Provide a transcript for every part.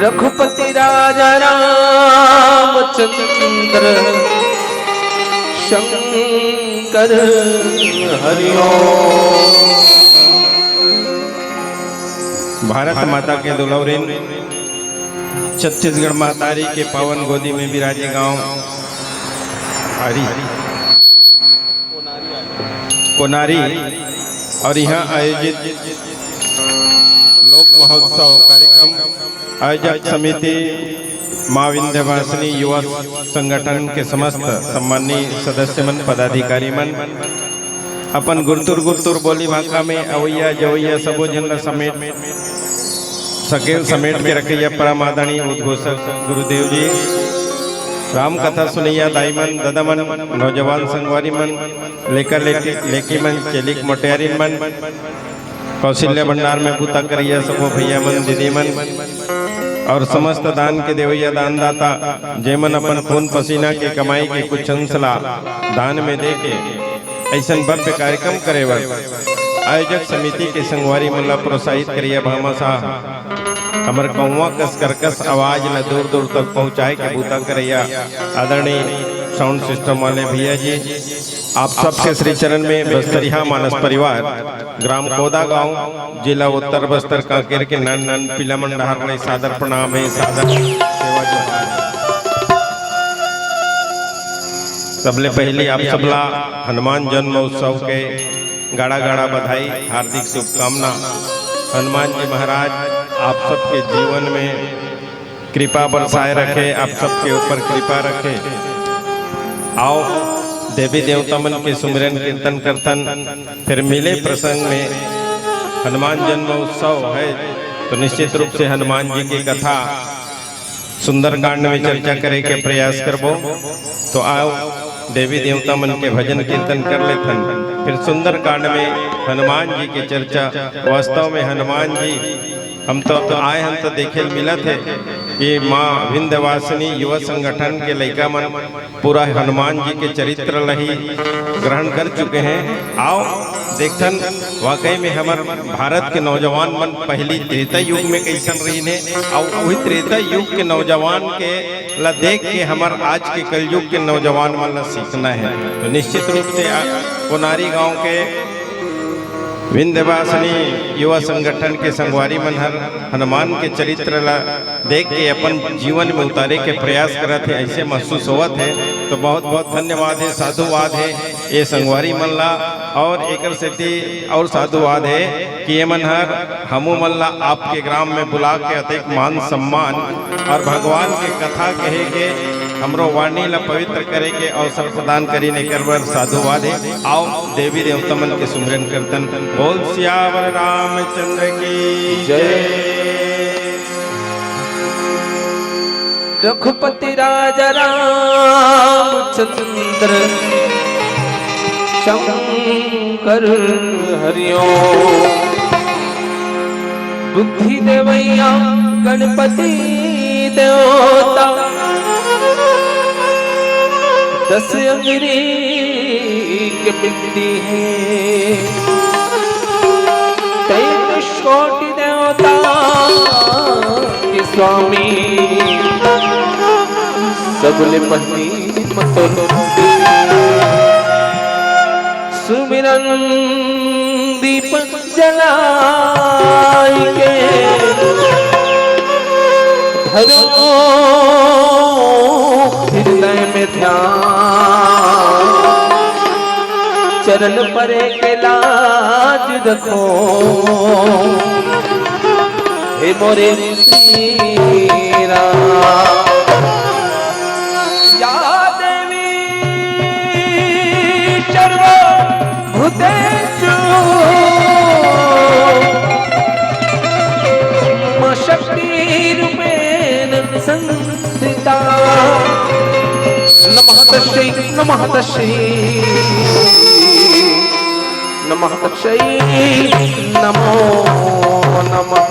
रघुपति राजा रामचंद्र शंकर हरिओम। भारत माता के दुलौरिन छत्तीसगढ़ मातारी के पावन गोदी में विराजे गांव हरी कोनारी और यहाँ आयोजित लोक महोत्सव कार्यक्रम आयोजक समिति माँ विंध्यवासिनी युवा संगठन के समस्त सम्मानी सदस्य मन पदाधिकारी मन अपन गुरतुर गुरतुर बोली भाषा में अवैया जवैया सबो जन ला समेट के रखिया परम आदरणीय उद्घोषक गुरुदेव जी राम कथा सुनैया दाई मन दादा मन नौजवान संगवारी मन लेकी मन चेलिक मोटियारी मन कौशल्य भंडार में बूता करिया सबो भैया मन दीदी मन और समस्त दान के देवैया दानदाता जेमन अपन खून पसीना के कमाई के कुछ अंश ला दान में दे के ऐसा भव्य कार्यक्रम करे आयोजक समिति के संगवारी मन ला प्रोत्साहित करिया भामासा हमर कौवा कस करकस आवाज ला दूर दूर तक पहुँचाए के बूता करैया आदरणीय साउंड सिस्टम वाले भैया जी आप सबके श्री चरण में बस्तरिया मानस परिवार ग्राम कोदा गांव जिला उत्तर बस्तर कांकेर के नन नन पिला मंडहार में सादर प्रणाम है सादर सेवा जोहार। सबले पहले आप सबला हनुमान जन्म उत्सव के गाड़ा गाड़ा बधाई हार्दिक शुभकामना। हनुमान जी महाराज आप सबके जीवन में कृपा बरसाए रखे, आप सबके ऊपर कृपा रखे। आओ देवी देवता मन के सुमिरन कीर्तन करतन फिर मिले प्रसंग में। हनुमान जन्म उत्सव है तो निश्चित रूप से हनुमान जी की कथा सुंदरकांड में चर्चा करे के प्रयास करबो। तो आओ देवी देवता मन के भजन कीर्तन कर लेथन फिर सुंदरकांड में हनुमान जी की चर्चा। वास्तव में हनुमान जी हम तो आए हम तो देखे मिला थे कि माँ विंध्यवासिनी युवा संगठन के लड़का मन पूरा हनुमान जी के चरित्र लही ग्रहण कर चुके हैं। आओ देखन वाकई में हमार भारत के नौजवान मन पहली त्रेता युग में कैसन रही ने और वही त्रेता युग के नौजवान के ला देख के हमार आज के कलयुग के नौजवान मन ला सीखना है। तो निश्चित रूप से कोनारी गांव के विंध्यवासिनी युवा संगठन के संगवारी मन हर हनुमान के चरित्र ला देख के अपन जीवन में उतारे के प्रयास करत है, ऐसे महसूस होवत है। तो बहुत बहुत धन्यवाद है, साधुवाद है ये संगवारी मन ला। और एक सेती और साधुवाद है कि ये मन हर हमू मन ला आपके ग्राम में बुला के अतिक मान सम्मान और भगवान के कथा कहे के हमरो वाणी ला पवित्र करे के अवसर प्रदान करी ने करवर साधुवाद है। आओ देवी देवता मन के सुमिरन कीर्तन बोल सियावर रामचंद्र की जय। रघुपति राजा रामचंद्र शंकर हरिओ बुद्धि देवैया गणपति देवता दस अंगिरी के बिंदी है तेईस कोटि देवता के स्वामी सबले पत्नी मतोरुंदी सुमिरन दीपक जलाई के धरो हृदय में ध्यान चरण परे के लाज रखो हे मोरे श्री राम। या देवी सर्व भूतेषु शक्ति रूपेण संस्थिता नमः तस्यै नमः तस्यै नमः तस्यै नमो नमः।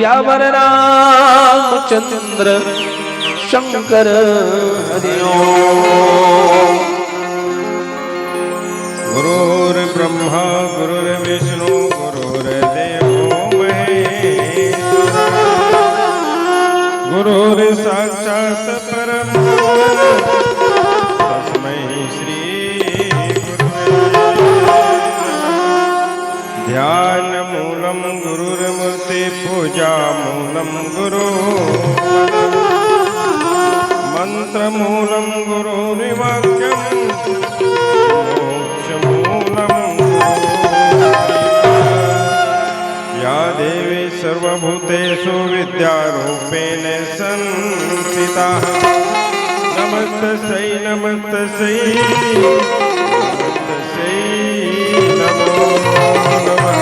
श्यावर रामचंद्र शंकर हरि ओम। गुरुर्ब्रह्मा गुरुर्विष्णु गुरुर्देवो महेश्वरः गुरुर्साक्षात् परब्रह्म तस्मै श्री गुरुवे ध्यान मूलं गुरुर्मूर्ति पूजा मूलं गुरु मंत्र मूलं गुरुर्वाक्यं मोक्ष मूलं या देवी सर्वभूतेषु विद्यारूपेण संस्थिता नमस्तस्यै नमस्तस्यै नमस्तस्यै नमो नमः।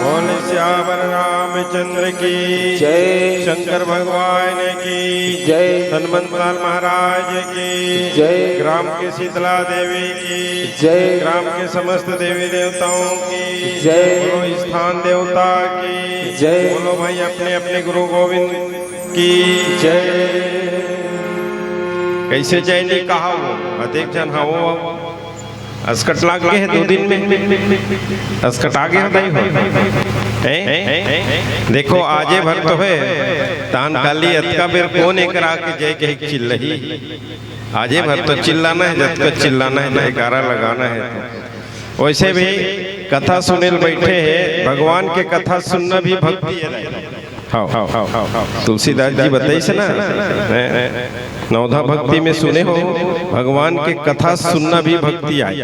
बोल श्यावर रामचंद्र की जय, शंकर भगवान की जय, हनुमंत लाल महाराज की जय, ग्राम के शीतला देवी की जय, ग्राम के समस्त देवी देवताओं की जय, बोलो स्थान देवता की जय, बोलो भाई अपने अपने गुरु गोविंद की जय। कैसे जय नहीं कहा वो अधिक जन हाँ वो अस्कट लाग गए है 2 दिन में, अस्कट आ गया दाई हो। देखो आजे भर तो है तान काली अतका बेर कौन एक के जय कही चिल्ल रही, आजे भर तो चिल्लाना है, जब तक चिल्लाना है जयकारा लगाना है। तो वैसे भी कथा सुने बैठे हैं, भगवान के कथा सुनना भी भक्ति है। तुलसीदास जी बताइए से ना, नवधा भक्ति में सुने हो भगवान के कथा सुनना भी भक्ति आई।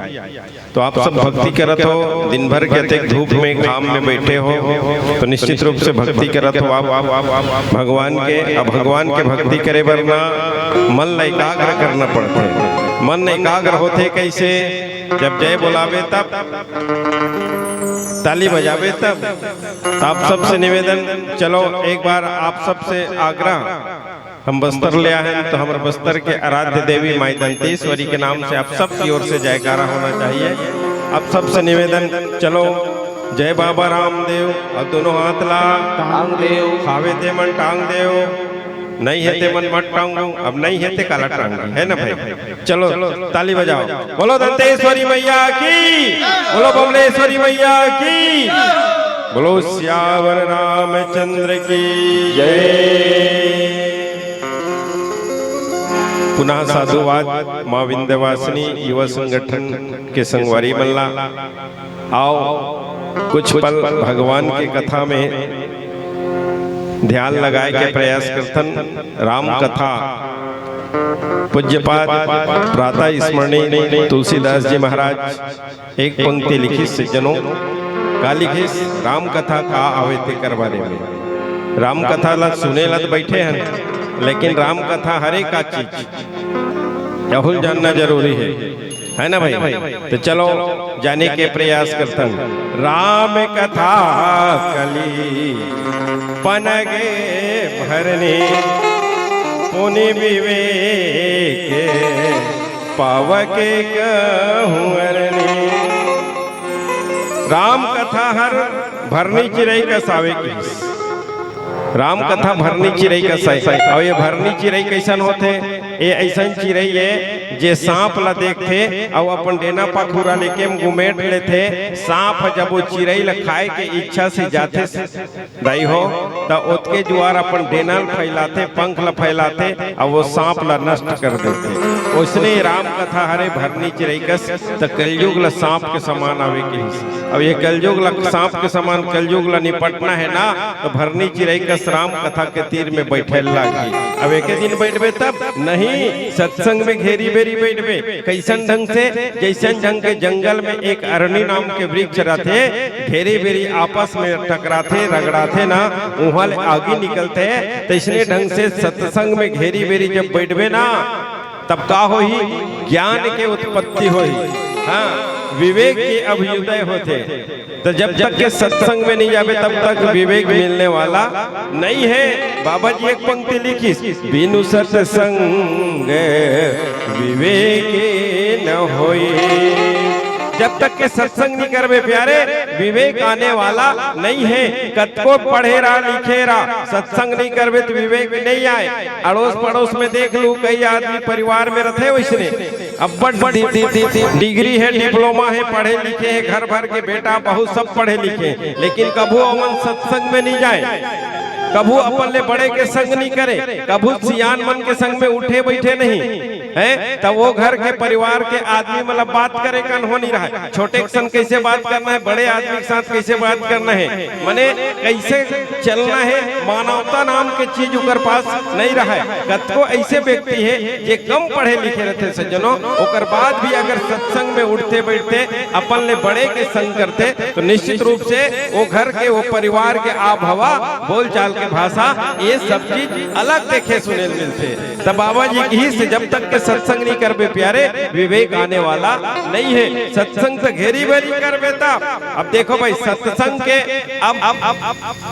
तो आप सब भक्ति करत हो, दिन भर के अत्यधिक धूप में घाम में बैठे हो, तो निश्चित रूप से भक्ति करत हो आप भगवान के। अब भगवान के भक्ति करे वरना मन एकाग्र करना पड़ता है। मन एकाग्र होते कैसे, जब जय बुलावे तब, ताली बजावे तब। तो आप सबसे निवेदन, चलो एक बार आप सबसे आग्रह, हम बस्तर ले आए हैं तो हमारे बस्तर के आराध्य देवी माई दंतेश्वरी के नाम से आप सब की ओर से जयकारा होना चाहिए। आप सबसे निवेदन, चलो जय बाबा रामदेव, और दोनों हाथ ला टांग देव, खावे ते मन टांग देव, नहीं है ते मन मत टांगो, अब नहीं है ते काला टांग, है ना भाई। चलो ताली बजाओ, बोलो दंतेश्वरी मैया की, बोलो बमलेश्वरी मैया की, बोलो श्यावर रामचंद्र की जय। पुनः साधुवाद माँ विंध्यवासिनी युवा संगठन के संगवारी मल्ला, आओ कुछ पल भगवान की कथा में ध्यान लगाए के प्रयास करतन। राम कथा पूज्यपाद प्रातः स्मरणीय तुलसीदास जी महाराज एक पंक्ति लिखी सज्जनों, का लिखिस राम कथा का आवे ते करवाने में। राम कथा ला सुने लत बैठे हैं, लेकिन राम कथा हर एक का चीज यहुल जानना जरूरी है ना भाई। तो चलो जाने के प्रयास करता हूँ। राम कथा कली पनगे भरने, पुनि विवेक पावके कहूँ अरने। राम कथा हर भरनी चिरई कसावे की, राम कथा भरनी चिरई कसाई। और ये भरनी चिरई कैसन होते, ये ऐसा चिरई है जे सांप ला देखते और अपन डेना पाखुरा लेके घुमेट लेते। सांप जब वो चिरई ला खाए के इच्छा से जाते दाई हो, तो उसके जुआर अपन डेना फैलाते, पंख ला फैलाते और वो सांप ला नष्ट कर देते। उसने राम कथा हरे भरनी चिरई कस, तो कलयुग ला सांप के समान आवे के। अब ये कलयुग ला सांप के समान कलयुग ला निपटना है ना, तो भरनी चिरई कस राम कथा के तीर में बैठे लागी। अब एक दिन बैठबे तब नहीं, सत्संग में घेरी बेरी बैठबे। कैसन ढंग से, जैसन ढंग के जंगल में एक अरणी नाम के वृक्ष रहते, घेरी बेरी आपस में टकराते रगड़ाते ना, वहां आगे निकलते। तो इसने ढंग से सत्संग में घेरी बेरी जब बैठबे ना, तब का होही, ज्ञान के उत्पत्ति होही, हाँ विवेक के अभ्युदय होते। तो जब तक के सत्संग में नहीं जावे तब तक विवेक मिलने वाला नहीं है। बाबा जी एक पंक्ति लिखी, बिनु सत्संग विवेक न होई। जब तक के सत्संग नहीं करवे प्यारे, विवेक आने वाला नहीं है। कतको पढ़ेरा लिखेरा, सत्संग नहीं करवे तो विवेक नहीं आए। अड़ोस पड़ोस में देख लू, कई आदमी परिवार में रहते वैसने, अब बड़ डिग्री है, डिप्लोमा है, पढ़े लिखे हैं, घर भर के बेटा बहुत सब पढ़े लिखे, लेकिन कभू अमन सत्संग में नहीं जाए, कभू अपन ले बड़े के संग नहीं करे, कभू सियान मन के संग में उठे बैठे नहीं है। तब वो घर के परिवार के आदमी मतलब बात करे का हो नहीं रहा है। छोटे के संग कैसे बात करना है, बड़े आदमी के साथ कैसे बात करना है, माने कैसे चलना है, मानवता नाम के चीज उकर पास नहीं रहा है। कतको ऐसे व्यक्ति है जे कम पढ़े लिखे रहते सज्जनों, ओकर बाद भी अगर सत्संग में उठते बैठते अपन ले बड़े के संग करते, तो निश्चित रूप से वो घर के, वो परिवार के आब हवा, बोल चाल के भाषा, ये सब चीज अलग देखे सुने मिलते। तब बाबा जी की से जब तक के सत्संग नहीं करबे प्यारे, विवेक आने वाला नहीं है। सत्संग से घेरी बेरी करबे तब, अब देखो भाई सत्संग के अब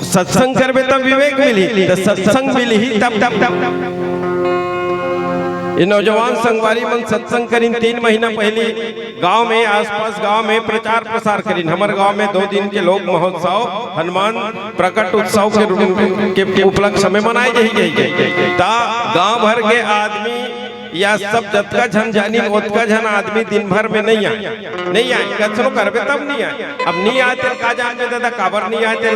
सत्संग करबे तब विवेक मिली, तो सत्संग मिली ही तब ये नौजवान संगवारी मन सत्संग करीन 3 महीना पहले गांव में, आसपास गांव में प्रचार प्रसार करीन। हमारे गांव में 2 दिन के लोक महोत्सव, हनुमान प्रकट उत्सव के उपलक्ष्य में मनाए जाए। गांव भर के आदमी या सब जतका झन जानी ओतका झन आदमी दिन भर में नहीं आए कसरो करबे तब नहीं आए। अब नहीं आते का जाने दादा काबर नहीं आते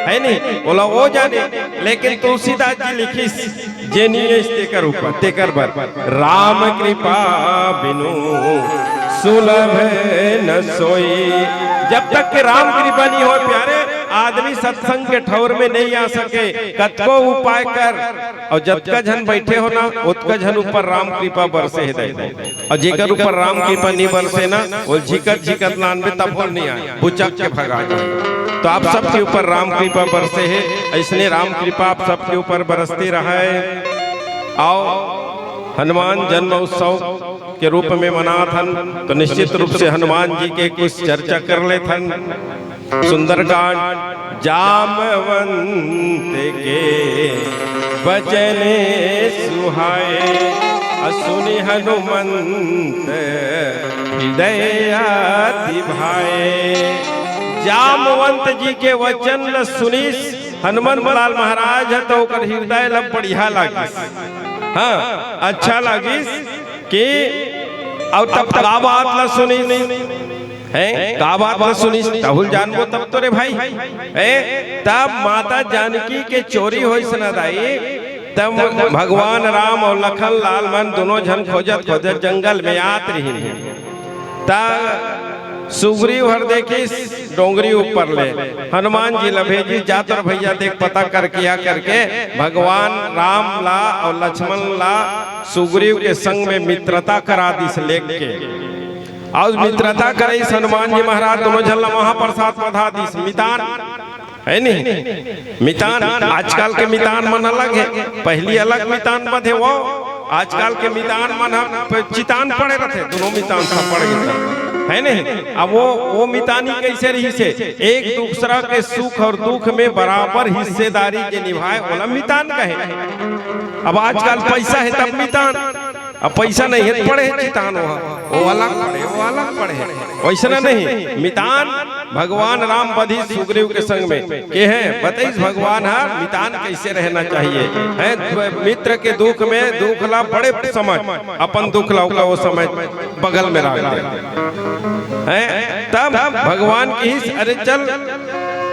है नहीं बोला वो जाने। लेकिन तुलसीदास जी लिखिस जे नहीं तेकर ऊपर तेकर बर राम कृपा बिनु सुलभ न सोई। जब तक के राम कृपा नहीं हो प्यारे आदमी सत्संग के ठौर में नहीं आ सके कतको उपाय कर और जतका झन बैठे हो ना उतका झन ऊपर राम कृपा बरसे है। और जेकर ऊपर राम कृपा नहीं बरसे ना वो झिकत झिकत लान में तब नहीं आए बुचक के भगा जाए। तो आप सबके ऊपर राम कृपा बरसे है ऐसने राम कृपा आप सबके ऊपर बरसती रहा है। आओ हनुमान जन्म उत्सव के रूप में मनाथन तो निश्चित रूप से हनुमान जी के कुछ चर्चा कर ले थन। सुंदरकांड जामवंत के बचने सुहाए सुनि हनुमंत हृदय भाए। जामवंत जी के वचन सुनिस हनुमान लाल महाराज है तो हृदय लब बढ़िया लागिस। हाँ अच्छा लागिस कि और तब का बात ला सुनी है का बात ला सुनी तहुल जानबो तब तो रे भाई है। तब माता जानकी के चोरी होई सनादाई तब भगवान राम और लखन लाल मन दोनों जन खोजत खोजत जंगल में आत रही। तब सुग्रीव हर देखी डोंगरी ऊपर ले हनुमान जी लभेजी जात और भैया देख पता कर किया करके भगवान राम ला और लक्ष्मण ला सुग्रीव के संग में मित्रता करा दिस लेख के और मित्रता करे हनुमान जी महाराज दोनों झल्ला महाप्रसाद पधा दिस मितान है नहीं। मितान आजकल के मितान मन अलग है पहली अलग मितान बधे वो आजकल के मितान मन चितान पड़े रहते दोनों मितान सब पड़ गए है नहीं। अब वो मितानी कैसे रही से एक दूसरा के सुख और दुख में बराबर हिस्सेदारी के निभाए बोला मितान कहे। अब आजकल पैसा है तब मितान अब पैसा नहीं है पड़े चितान वो अलग पड़े वैसा नहीं। मितान भगवान राम बधी सुग्रीव के संग में के हैं बताइए भगवान है मितान कैसे रहना चाहिए है। मित्र के दुख में दुख ला बड़े समय अपन दुख ला वो समय बगल में रख दे है। तब भगवान की अरे चल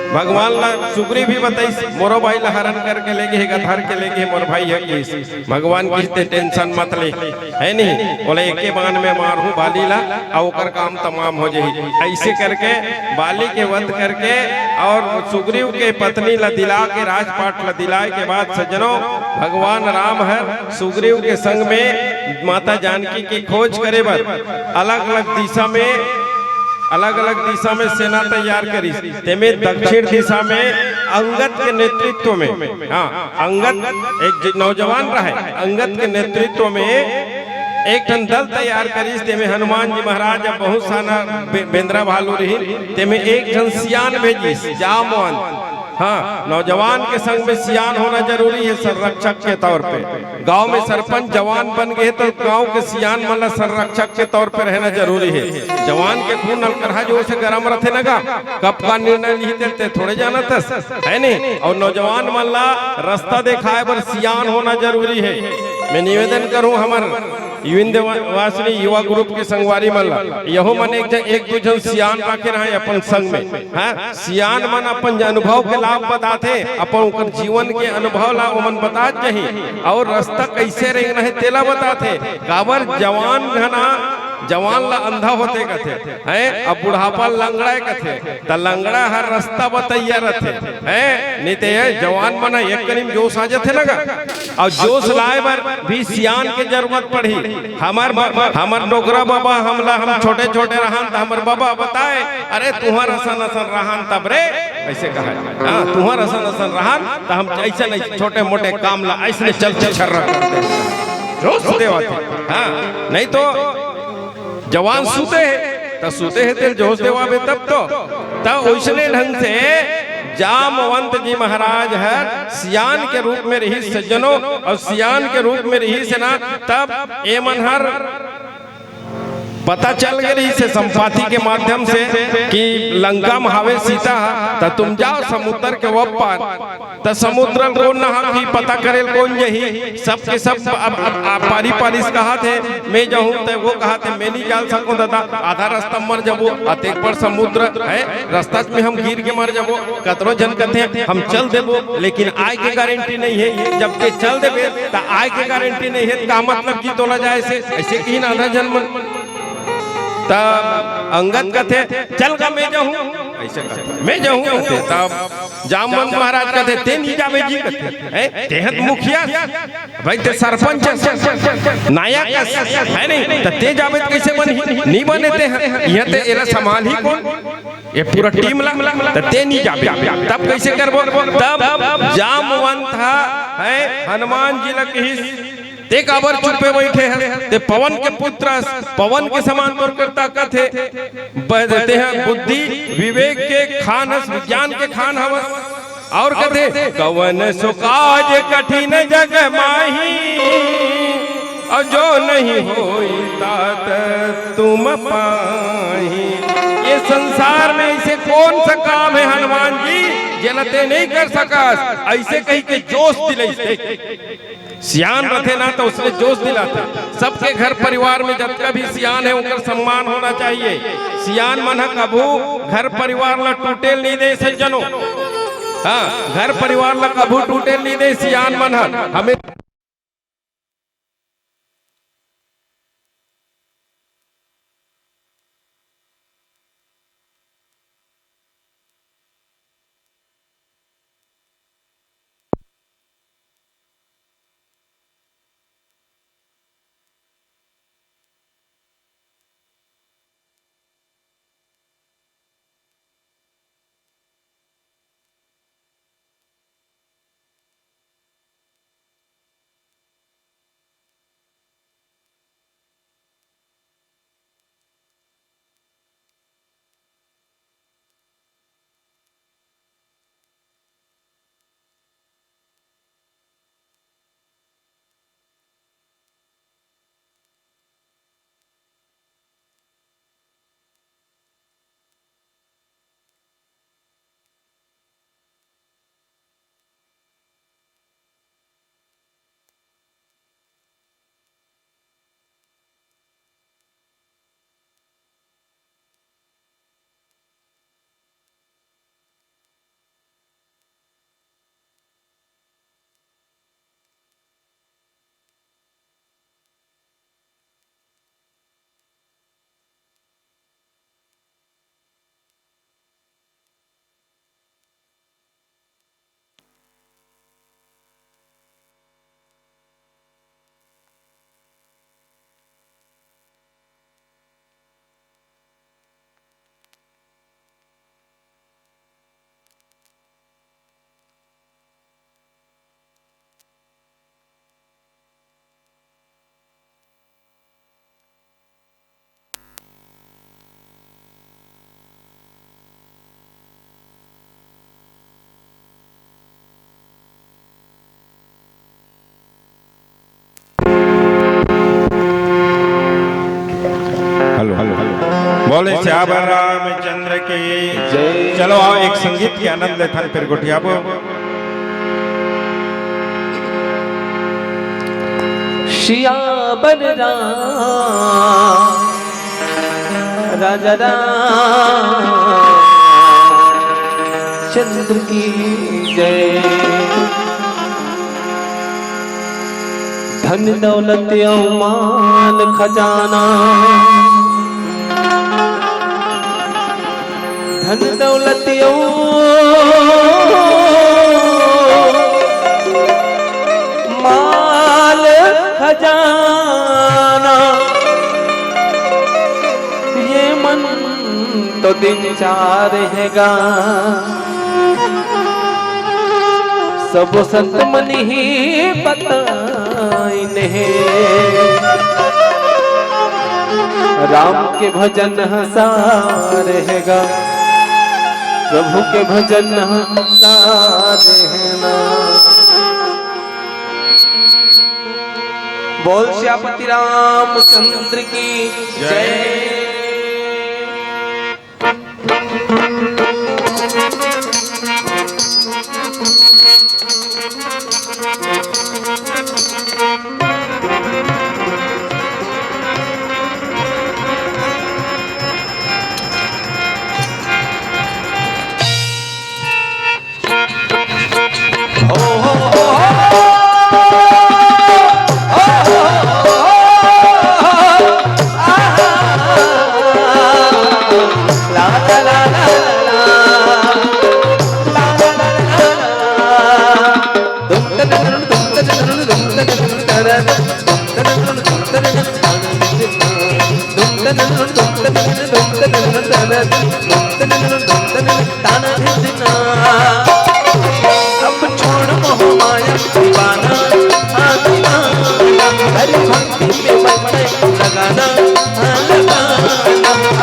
भगवान ला सुग्रीव भी बताई मोरो भाई ला हरण करके ले गए गधर के ले गए मोर भाई है किस भगवान की टेंशन मत ले है नहीं बोले एके बाण में मारू बाली ला और काम तमाम हो जाए। ऐसे करके बाली के वध करके और सुग्रीव के पत्नी ला दिला के राजपाट ला दिलाए के बाद सज्जनों भगवान राम है सुग्रीव के संग में माता जानकी की खोज करे बर अलग अलग दिशा में सेना तैयार करी। तेमे दक्षिण दिशा में अंगद के नेतृत्व में हाँ अंगद एक नौजवान रहा है अंगद के नेतृत्व में एक ठन दल तैयार करी। तेमे हनुमान जी महाराज जब बहुत साना बेंद्रा भालू रही तेमे एक ठन सियान भेजी जामवंत। हाँ नौजवान के संग में सियान होना जरूरी है संरक्षक के तौर पे। गांव में सरपंच जवान बन गए तो गांव के सियान मतलब संरक्षक के तौर पे रहना जरूरी है। जवान के खून नलकरहा जो से गरम रहते नगा कब का निर्णय नहीं देते थोड़े जाना तस है नहीं। और नौजवान मल्ला रास्ता दिखाए पर सियान होना जरूरी है। मैं निवेदन करूं हमारे वासनी युवा ग्रुप के संगवारी मल्ला यहो मन एक दो जन सियान रखे रहे अपन संग में। हाँ सियान मन अपन अनुभव के लाभ बताते अपन जीवन के अनुभव ला मन बता चाहिए और रास्ता कैसे रहना है तेला बताते। काबर जवान ला अंधा होते कथे है अब बुढ़ापा लंगड़ा कथे त लंगड़ा हर रास्ता बताइया रहते है नहीं ते जवान मना एक करीम जोश आ जाते लगा और जोश लाए बर भी सियान के जरूरत पड़ी। हमार डोगरा बाबा हम छोटे रहन त हमर बाबा बताए अरे तुहर असन रहन तब रे ऐसे कहा हाँ तुहर असन रहन त हम ऐसे नहीं छोटे मोटे काम ला ऐसे चल छर्रा करते जोश देवाते। हाँ नहीं तो जवान सूते है तेल जोश देवाबे तब वैसने ढंग से जामवंत जी महाराज है सियान के रूप में रही सज्जनों और सियान के रूप में रही से ना तब ए मनहर पता चल गई से संपाति के माध्यम से कि लंका में हवे सीता तो तुम जाओ समुद्र के वो पार तो समुद्र को नहा की पता करे कौन यही सबके सब पारी पारिस कहा थे मैं जाऊं तो वो कहा थे मैं नहीं जाल सकूं दादा आधा रास्ता मर जाबो अतेक पर समुद्र है रास्ता में हम गिर के मर जाबो कतरो जन कहते हम चल देबो लेकिन आय के गारंटी नहीं है जब के चल देबे तो आय के गारंटी नहीं है का मतलब की तोला जाए ऐसे की ना आधा जन्म तब अंगद कहते चल का मैं जाऊं ऐसे कहते मैं जाऊं कहते तब जामवंत महाराज कहते ते नहीं जावे जी कहते तेहत मुखिया भाई ते सरपंच नायक है नहीं तो ते जावे कैसे बनी नहीं बने ते ये ते एला संभाल ही कौन ये पूरा टीम ला तो ते नहीं जावे तब कैसे करबो तब जामवंत है हनुमान जी लग ते काबर चुपे बैठे हैं ते पवन के पुत्र पवन के समान तोर ताकत है देते हैं बुद्धि विवेक के खान विज्ञान के खान हवस और कहते कवन सुकाज कठिन जग माही और जो नहीं होई तात तुम पाही ये संसार में ऐसे कौन सा काम है हनुमान जी जलते नहीं कर सका ऐसे कहीं के जोश दिले सियान रथे ना तो उसने जोश दिलाता सबके घर परिवार में जब का भी सियान है उनका सम्मान होना चाहिए सियान मन कभू घर परिवार ला टूटेल नहीं दे सज्जनों हाँ घर परिवार ला कभू टूटेल नहीं दे सियान मन हमें बोले श्यावर रामचंद्र की जय। चलो आओ एक संगीत के आनंद लेथन फिर गुटिया बो श्यावर राजा रामचंद्र की जय। धन दौलत माल खजाना धन दौलत माल खजाना ये मन तो दिन चार रहेगा सब संत मन ही बताइने राम के भजन हंसा रहेगा प्रभु के भजन हंसा रहना। बोल श्यापति रामचंद्र की जय। अब छोड़ मोह माया दीवाना हरि भक्ति में मन लगाना लगाना।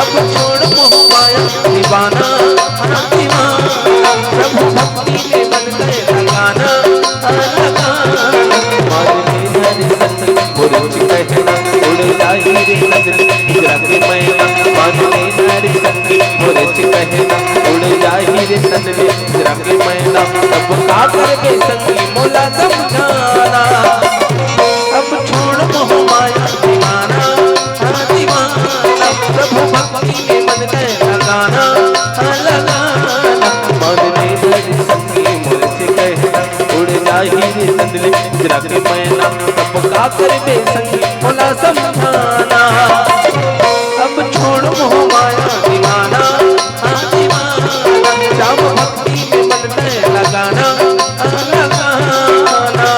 अब छोड़ मोह माया दीवाना प्रभु भक्ति में मन लगाना लगाना। उड़ जाहि रे नजर के मैना मानले नारी संगी मुरच कहना उड़ जाहि रे नजर के मैना तब का करके संगी मोला समझाना। अब छोड़ मोह माया दीवाना दीवाना प्रभु भक्ति में मन लगाना लगाना। मानले नारी संगी मुरच कहना उड़ जाहि रे नजर के मैना तब का करके संगी मोला समझाना। अब छोड़ मोह माया दीवाना दीवाना राम भक्ति में मन लगाना लगाना।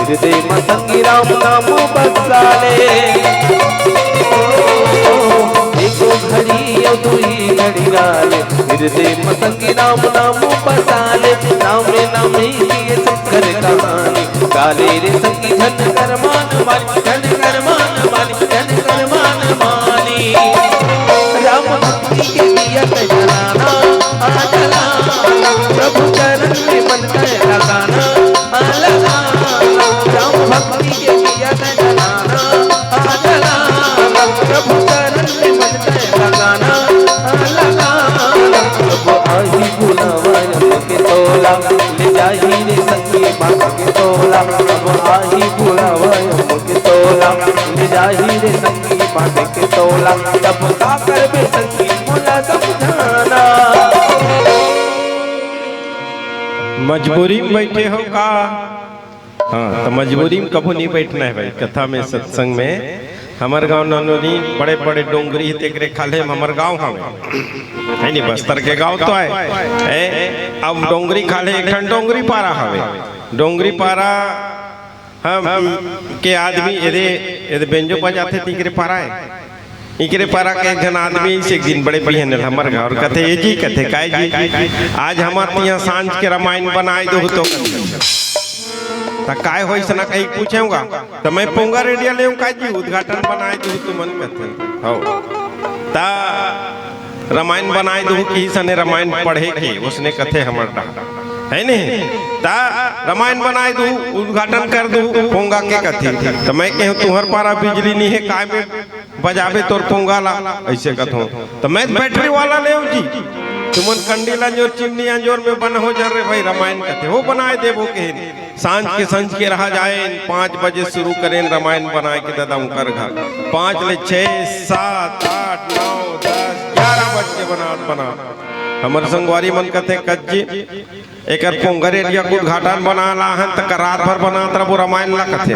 हृदय में संगी राम नाम बसाले एको घड़ी दुई घड़ी गाले हृदय में संगी राम नाम बसाले नाम नाम किए शंकर कहानी गाले रे संगी झन कर मान माली झन कर मान माली झन कर मान माली। राम भक्ति के दिया जलाना जलाना प्रभु चरण में मन लगाना लगाना। राम भक्ति के दिया जलाना जलाना प्रभु चरण में मन लगाना लगाना। प्रभु आही बुलावा के तोला ले जाही रे संगी बाबा के तोला। प्रभु आही बुलावा के तोला ले जाही रे संगी बाबा के तोला तब का करबे संगी मोला समझाना। मजबूरी में बैठे हो का? हाँ, तो मजबूरी में कभी नहीं बैठना है भाई। कथा में सत्संग में हमारे गांव ननोरी बड़े बड़े डोंगरी तेकरे खाले हमारे गांव है नहीं बस्तर के गांव तो है। अब डोंगरी खाले एक ठन डोंगरी पारा हवे डोंगरी पारा हम के आदमी यदि बेंजो बजाते तीकरे पारा है इकरे पारा के एक जन आदमी से एक दिन बड़े बिहन हमर घर कथे ये जी कथे काय जी आज हमार यहाँ सांझ के रामायण बनाए दो तो काय होई सना कहीं पूछेगा तो मैं पोंगा रेडिया ले का जी उद्घाटन बनाए दो तो मन कथे हो ता रामायण बनाए दो कि सने रामायण पढ़े के उसने कथे हमर डा है नहीं ता रामायण बनाए दो उद्घाटन कर दो पोंगा के कथे तो मैं कहूँ तुहर पारा बिजली नहीं है काय में बजावे तोर पोंगा ला ऐसे कथो तो मैं बैटरी वाला ले जी तुमन कंडीला जोर चिमनी अंजोर में बन हो जा रे भाई रामायण कथे वो बनाए देवो के सांझ के रहा जाए 5 बजे शुरू करें रामायण बनाए के दादा कर घर 5 ले 6 7 8 9 10 11 बज के बना हमर संगवारी मन कथे कज्जी एक पोंगर एरिया को उद्घाटन बनाला हन त रात भर बनात रहो रामायण ला कथे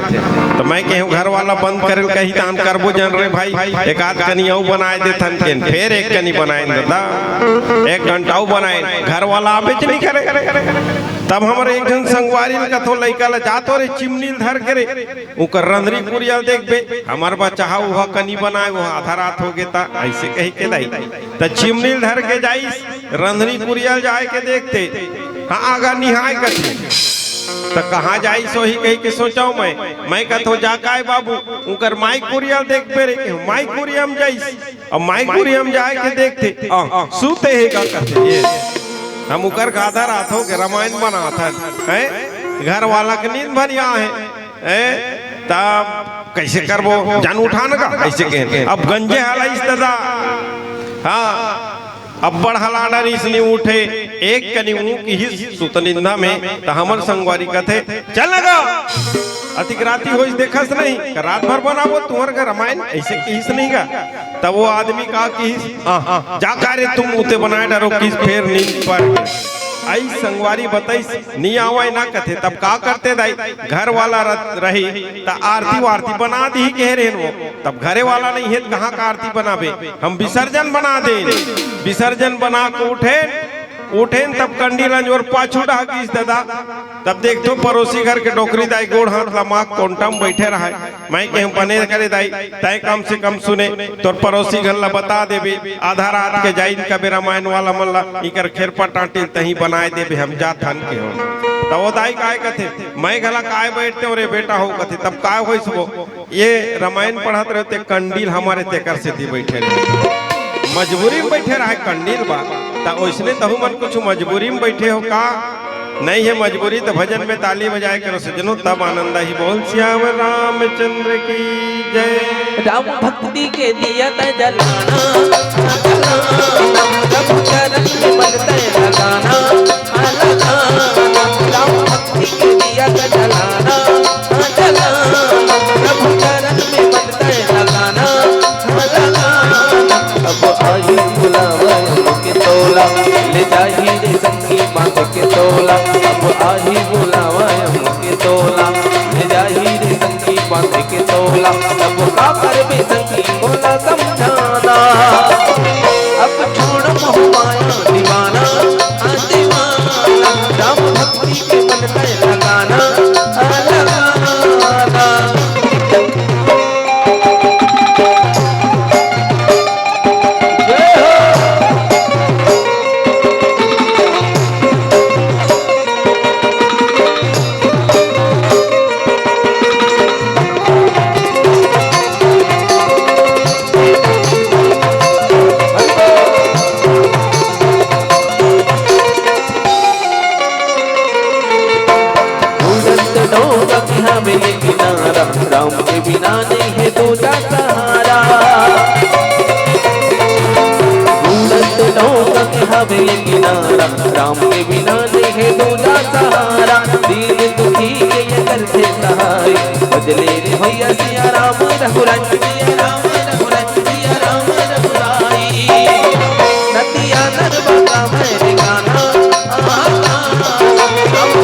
तो मैं कहूँ घर वाला बंद करे कही दान करबो जन रे भाई एक आध कनी और बनाए देथन के फिर एक कनी बनाए दादा 1 घंटा बनाए घर वाला आबे नहीं करे तब हमारे एक जन संगवारी कथो लइका ला जातो रे चिमनी धर के रे उकर रंधरी कुरिया देख बे हमार बच्चा वह कनी बनाए वह आधा रात हो गया ऐसे कही के दाई त चिमनी धर के जाइस रंधरी कुरिया जाए के देखते हाँ आगा निहाय कथी तो कहाँ जाई सो ही कही के सोचाऊ मैं कथो जा काय बाबू उकर माई कुरिया देख पे रे माई कुरियम जाइस अब माई कुरियम जाए के देखते सूते है का कथे ये हम उकर का आधा रात हो के रामायण बना था है घर वाला के नींद भरिया है तब कैसे करबो जान उठान का ऐसे कह अब गंजे हालाइस दादा हाँ अब बढ़ला डर इसने उठे एक कनी की ही सुतनिंदा में तो हमर संगवारी कथे चल लगा अतिक्रांति हो देखस नहीं रात भर बनाबो तुम्हार का रामायण ऐसे किस नहीं का तब वो आदमी कहा कि जा रे तुम उते बनाए डरो किस फेर नींद पर आई संगवारी बताई नहीं आवे ना कथे तब का करते दाई घर वाला रही त आरती वारती बना दी कह रहे वो तब घरे वाला नहीं है कहाँ का आरती बनाबे हम विसर्जन बना दे विसर्जन बना के उठे तब कंडी लंज और पाछू ढाकीस दादा तब देख तो पड़ोसी घर के डोकरी दाई गोड़ हाथ लमा कोंटम बैठे रहा मैं कहीं बने करे दाई तय कम से कम सुने तो पड़ोसी घर ला बता देबे आधा रात के जाई का रामायण वाला मल्ला इकर खेरपा टांटिल तही बनाए देबे हम जा थन के हो तब वो दाई काय कथे मैं गला काय बैठते और बेटा हो कथे तब काय होई सबो ये रामायण पढ़त रहते कंडील हमारे तेकर से दी बैठे रहे मजबूरी में बैठे रहा कंडील बा ओसने तहु मन कुछ मजबूरी में बैठे हो का नहीं है मजबूरी तो भजन में ताली बजाए करो सजनो तब आनंद ही बोल श्याम रामचंद्र की जय राम भक्ति के दिया त जलाना प्रभु चरण में मन तय लगाना राम भक्ति के दिया त जलाना प्रभु चरण में मन तय लगाना अब आई बुलावा के तोला ले जाही रे संगी बांध के तोला अब आई बुलावा के तोला ले जाही रे संगी बांध के तोला अब का कर बे संगी बोला समझाना अब छोड़ मोह माया दीवाना दीवाना राम भक्ति के मन तय लगाना राम के बिना नहीं है दूजा सहारा हवेली किनारा राम के बिना नहीं है दूजा सहारा दीन दुखी के ये करते सहाय बदले रे भैया सिया राम रघुराई सिया राम रघुराई सिया राम रघुराई नदिया नर्मदा में गाना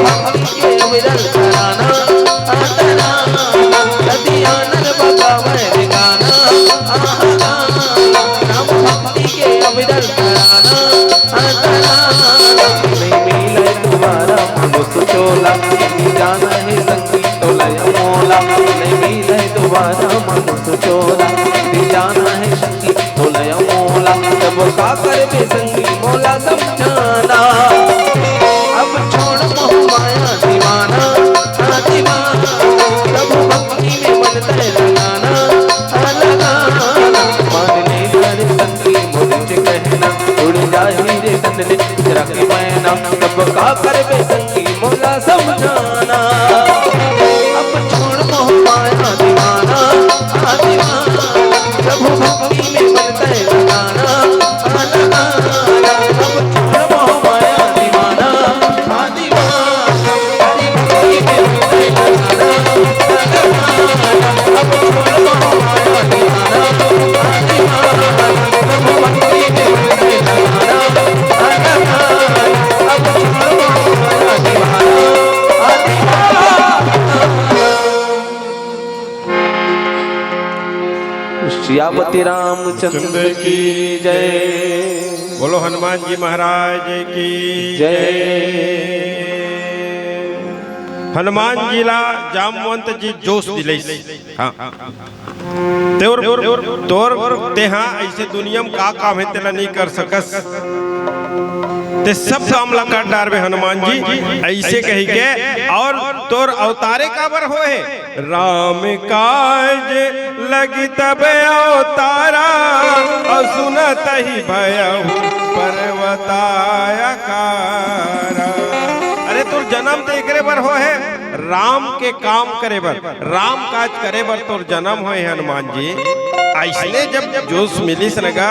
भक्ति के विरल कराना नदिया नर्मदा में गाना राम भक्ति के विरल कराना मिले तुम्हारा मनुष्य चोला जाना है संगीत तोला मोला नहीं मिले तुम्हारा मनुष्य चोला जाना है संगीत तोला मोला जब का कर बे संगी मोला समझाना अब छोड़ मोह माया दीवाना दीवाना प्रभु भक्ति में मन तय लगाना मानने कर संगी मुझे कहना उड़ जाही रे तन जरा के मैना तब का कर बे संगी मोला समझाना अब छोड़ मोह माया दीवाना दीवाना प्रभु भक्ति में मन तय लगाना अब छोड़ मोह माया दीवाना दीवाना भक्ति में मन तय लगाना अब छोड़ मोह माया दीवाना दीवाना प्रभु भक्ति में मन तय लगाना श्यावती रामचंद्र की जय। बोलो हनुमान जी महाराज की जय। हनुमान जीला जामवंत जी जोश दिले। हाँ तोर तेहा ऐसे दुनिया में का काम है तेला नहीं कर सकस, ते सब काम ला काट डारबे हनुमान जी ऐसे कही के। और तोर अवतारे काबर होए, राम काज लगी तब अवतारा और सुनत ही भयहु पर्वतायकारा। अरे तोर जन्म तो एकरे बर हो है, राम के काम करे बर, राम काज करे बर तोर जन्म होए हनुमान जी। ऐसने जब जोश मिलिस लगा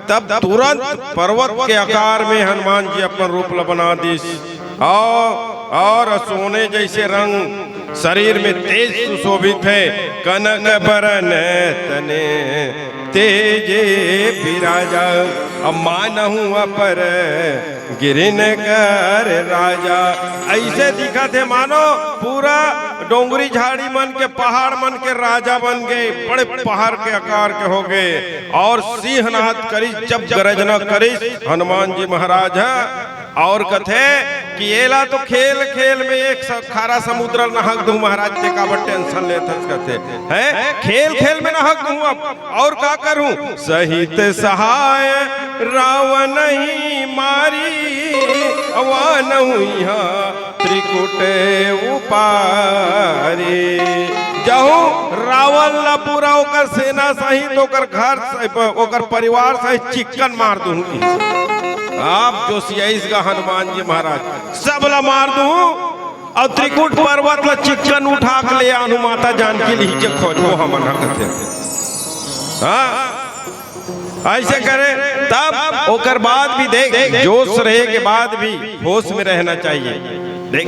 तब तुरंत पर्वत के आकार में हनुमान जी अपना रूप बना दिस। और सोने जैसे रंग शरीर में तेज सुशोभित है, कनक बरन तने तेजे विराजा। अब मानहु अपर गिरिन कर राजा। ऐसे दिखा थे मानो पूरा डोंगरी झाड़ी मन के पहाड़ मन के राजा बन गए, बड़े पहाड़ के आकार के हो गए। और सिंहनाद करी जब गरजना करी हनुमान जी महाराज है। और कथे कि एला तो खेल खेल में एक खारा समुद्र नहक दूं महाराज ते काबर टेंशन लेथस कथे है, खेल खेल में नहक दूं अब और का करूं। सहित सहाय रावण ही मारी अवानहु यहाँ त्रिकुट उपारी। जहू रावण ला पूरा ओकर सेना सहित ओकर घर ओकर परिवार सहित चिक्कन मार दूं। आप जो सियाईसगा हनुमान जी महाराज सबला मार दूं और त्रिकुट पर्वत ला चिक्कन उठा के ले आनु माता जानकी लीजे खोजो हमन हकते। हाँ ऐसे करे तब ओकर बाद भी देख जोश रहे के बाद भी होश में रहना चाहिए। देख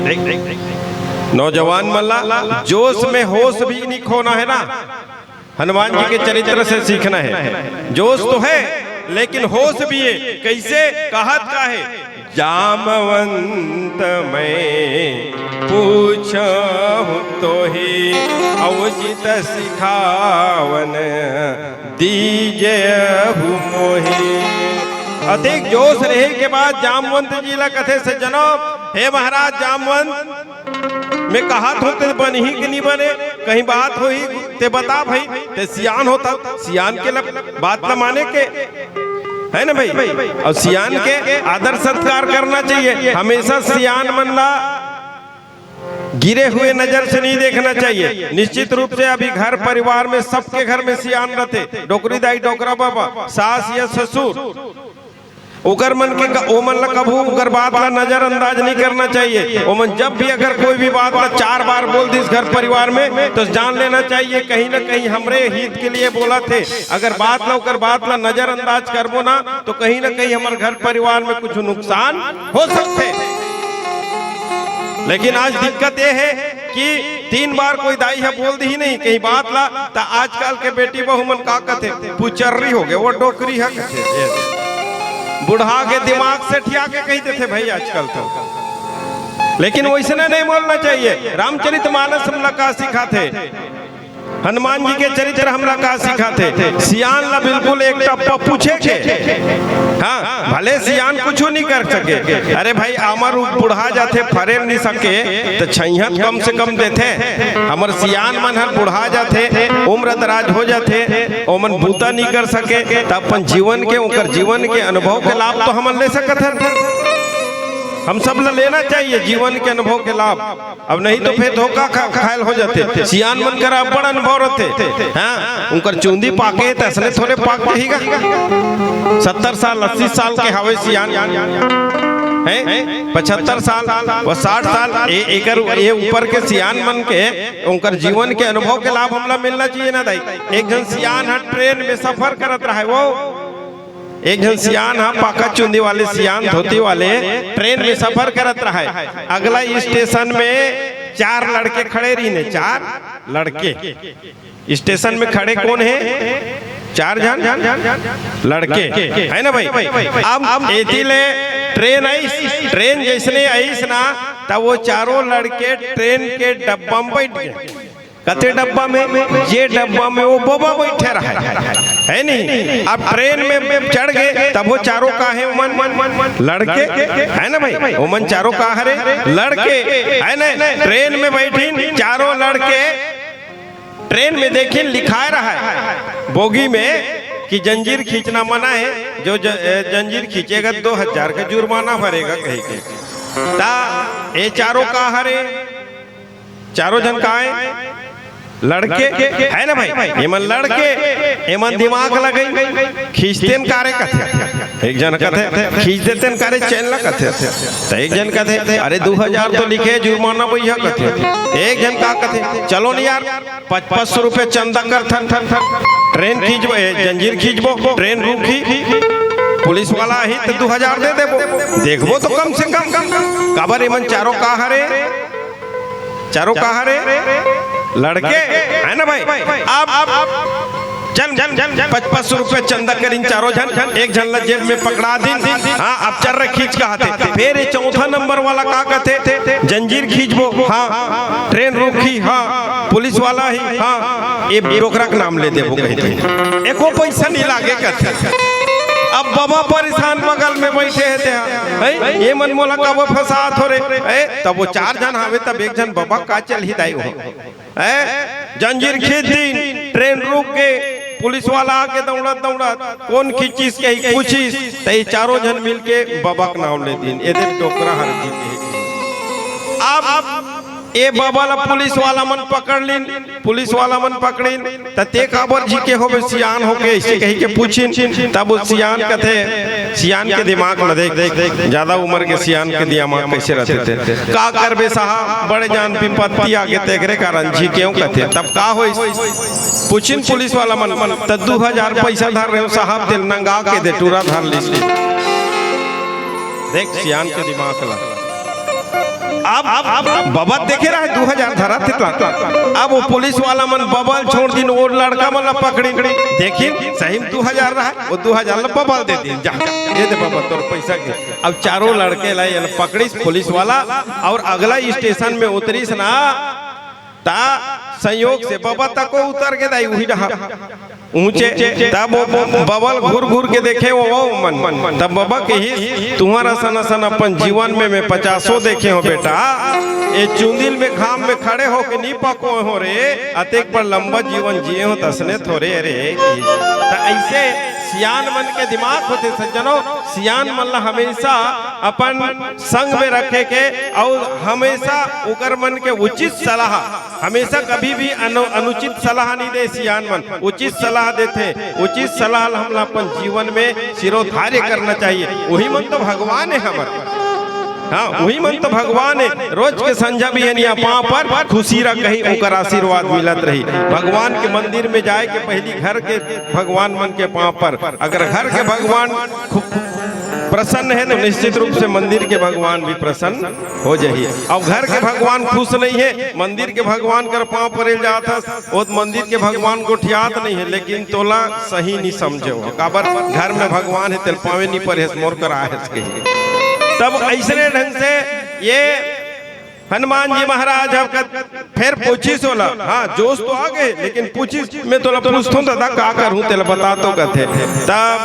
नौजवान मल्ला जोश में होश भी नहीं खोना है ना, हनुमान जी के चरित्र से सीखना है। जोश तो है लेकिन होश भी है। कैसे कहत का है, जामवंत मैं पूछहु तो ही अवजित सिखावन दीजहु मोहि। अधिक जोश रहे के बाद जामवंत जी ला कथे से जनाब हे महाराज जामवंत मैं कहा तो ते बन ही कि नहीं बने, कहीं बात हो ही ते बता भाई। ते सियान होता सियान के बात न माने के है ना भाई। और सियान के आदर सत्कार करना चाहिए। हमेशा सियान मन ला गिरे हुए नजर से नहीं देखना चाहिए। निश्चित रूप से अभी घर परिवार में सबके घर में सियान रहते, डोकरी दाई डोकरा बाबा सास या ससुर, उकर मन के ओमन ला कभू उकर बात ला नजरअंदाज नहीं करना चाहिए। ओमन जब भी अगर कोई भी बात ला 4 बार बोल दी घर परिवार में तो जान लेना चाहिए कहीं ना कहीं हमरे हित के लिए बोला थे। अगर बात ला उकर बात ला नजरअंदाज करबो ना तो कहीं ना कहीं हमारे घर परिवार में कुछ नुकसान हो सकते। लेकिन आज दिक्कत ये है कि 3 बार कोई दाई है बोल दी ही नहीं कहीं बात ला तो आजकल के बेटी बहू मन का कहते पुचर्री हो गए, वो डोकरी है कहते, बुढ़ा के दिमाग से ठिया के कहते थे भाई आजकल तो। लेकिन वैसे नहीं बोलना चाहिए। रामचरितमानस हमला का सिखाते, हनुमान जी के चरित्र हमला का सिखाते, सियान ला बिल्कुल एक टप्पा पूछे के। हाँ भले सियान कुछ नहीं कर सके, अरे भाई अमर बुढ़ा जाते फरे नहीं सके तो छैहत कम से कम देते। हमर सियान मन हर बुढ़ा जाते उम्र दराज हो जाते ओमन बूता नहीं कर सके तो अपन जीवन के उनकर जीवन के अनुभव के लाभ तो हमन ले सकत है। हम सब ला लेना चाहिए जीवन के अनुभव के लाभ। अब नहीं तो फिर धोखा खायल हो जाते। सियान मन कर बड़ा अनुभव रहते, हाँ उनकर चूंदी पाके तो असले थोड़े पाक रहेगा। 70 साल 80 साल के हवे सियान है, 75 साल व 60 साल ये ऊपर के सियान मन के उनकर जीवन के अनुभव के लाभ हमला मिलना चाहिए ना दाई। एक जन सियान हर ट्रेन में सफर करत रहा है, वो एक जन सियान हा पाका चुंदी वाले सियान धोती वाले ट्रेन में सफर करत रहा है। अगला स्टेशन में 4 लड़के खड़े रही ने, 4 लड़के स्टेशन में खड़े कौन है? 4 जन लड़के है ना भाई। अब एतिले ट्रेन आई, ट्रेन जैसने आईस ना तब वो चारों लड़के ट्रेन के डब्बा में बैठ गए। कते डब्बा में, ये डब्बा में वो बाबा बैठे रहा है नहीं। अब ट्रेन में चढ़ गए तब वो चारों का है उमन लड़के है ना भाई, उमन चारों का हरे लड़के है ना। ट्रेन में बैठी चारों लड़के, ट्रेन में देखिए लिखा रहा है बोगी में कि जंजीर खींचना मना है, जो जंजीर खींचेगा 2000 का जुर्माना भरेगा कहीं के। ता ये चारों का हरे, चारों जन का है लड़के है ना भाई, एमन लड़के एमन दिमाग लगाई खींचते कारे कथे, एक जन कथे खींच देते कारे चैन ला कथे, तो एक जन कथे अरे 2000 तो लिखे जुर्माना भैया कथे, एक जन का कथे चलो नहीं यार 500 रुपये चंदा कर थन ट्रेन खींचबो, जंजीर खींचबो, ट्रेन रुकी पुलिस वाला ही तो 2000 दे देबो, देखबो तो कम से कम काबर एमन चारों का हरे, चारों का हरे लड़के है ना भाई। अब चल 500 रुपये चंदा कर इन चारों जन, एक जन जेब में पकड़ा दी। हाँ अब चल रहे खींच का हाथे, फिर ये चौथा नंबर वाला का कहते जंजीर खींचबो, हाँ ट्रेन रुकी, हाँ पुलिस वाला ही, हाँ ये डोकरा का नाम ले देबो कहते, एको पैसा नहीं लागे कहते। अब बाबा परेशान बगल में बैठे हैं, ये मन मोला कब फसात हो रहे, तब वो 4 जन आवे तब एक जन बाबा का चल ही दाई हो, जंजीर खींच दी, ट्रेन रुक के पुलिस वाला आके दौड़त कौन खींचिस के पूछिस, तो ये चारों जन मिल के बाबा का नाम ले दिन, ये डोकरा हर जी के। अब ए बाबा ला पुलिस वाला मन पकड़ लीन, पुलिस वाला मन पकड़ीन ते काबर जी के होबे सियान होके ऐसे कही के पूछिन, तब उस सियान कथे, सियान के दिमाग में देख ज्यादा उम्र के सियान के दिमाग कैसे रहते थे, का करबे साहब बड़े जान विपत्ति आगे तेरे कारण जी क्यों कहते, तब का हो पूछिन पुलिस वाला मन, तब 2000 पैसा धर रहे हो साहब, दिल नंगा के दे टूरा धर ली, देख सियान के दिमाग ला। अब बाबा देखे रहा है 2000 धरा थे, अब वो पुलिस वाला मन बबल छोड़ दिन, वो लड़का मन पकड़ी देखी सही में 2000 रहा, वो 2000 बबल दे दी, जा ये दे बाबा तोर पैसा के। अब चारों लड़के लाई पकड़ी पुलिस वाला, और अगला स्टेशन में उतरीस ना, ता संयोग से बाबा तक को उतर के दाई वही रहा ऊंचे, तब बबल घूर के देखे वो मन, तब बाबा के ही तुम्हारा सन अपन जीवन में मैं 50 देखे हो बेटा, ये चुंदिल में घाम में खड़े हो के नहीं पको हो रे, अतेक पर लंबा जीवन जिए हो तसने थोड़े अरे। ऐसे सियान मन के दिमाग होते सज्जनों, सियान मन ला हमेशा अपन संग में रखे के, और हमेशा उकर मन के उचित सलाह, हमेशा कभी भी अनुचित सलाह नहीं दे सियान मन, उचित सलाह देते, उचित सलाह हम अपन जीवन में सिरोधार्य करना चाहिए। वही मन तो भगवान है हमारे, हाँ वही मन तो भगवान है, रोज के संझा भी है पाँव पर खुशी रख कहीं उनका आशीर्वाद मिलत रही। भगवान के मंदिर में जाए के पहली घर के भगवान मन के पाँव पर, अगर घर के भगवान प्रसन्न है तो निश्चित रूप से मंदिर के भगवान भी प्रसन्न हो जाइए। अब घर के भगवान खुश नहीं है, मंदिर के भगवान कर पाँव पड़े जाता, वो मंदिर के भगवान को ठियात नहीं है, लेकिन तोला सही नहीं समझे हो, काबर घर में भगवान है तेल पावे नहीं पड़े मोर कर आहे। तब ऐसे ढंग से ये हनुमान जी महाराज फिर पूछिस होला, हाँ जोश तो आ गए, लेकिन पूछिस मैं तोला पूछता हूँ दादा का करूँ तेल बता तो कहते। तब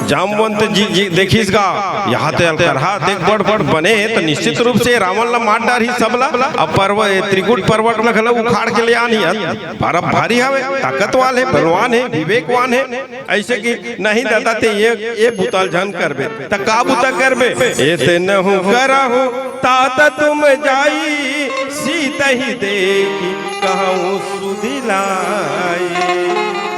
जामवंत जी देखिस गा यहाँ देख बड़ बने, तो निश्चित रूप से रावण ला मार डार ही सबला। अब पर्वत त्रिकुट पर्वत में खला उखाड़ के ले आनी भारी हवे, ताकत वाले बलवान है, विवेकवान है, ऐसे कि नहीं दादा ते ये भूताल झन करबे त का बुता करबे, एते नहु करहु तात तुम जाई, सीता ही देखी कहूँ सुधिलाई।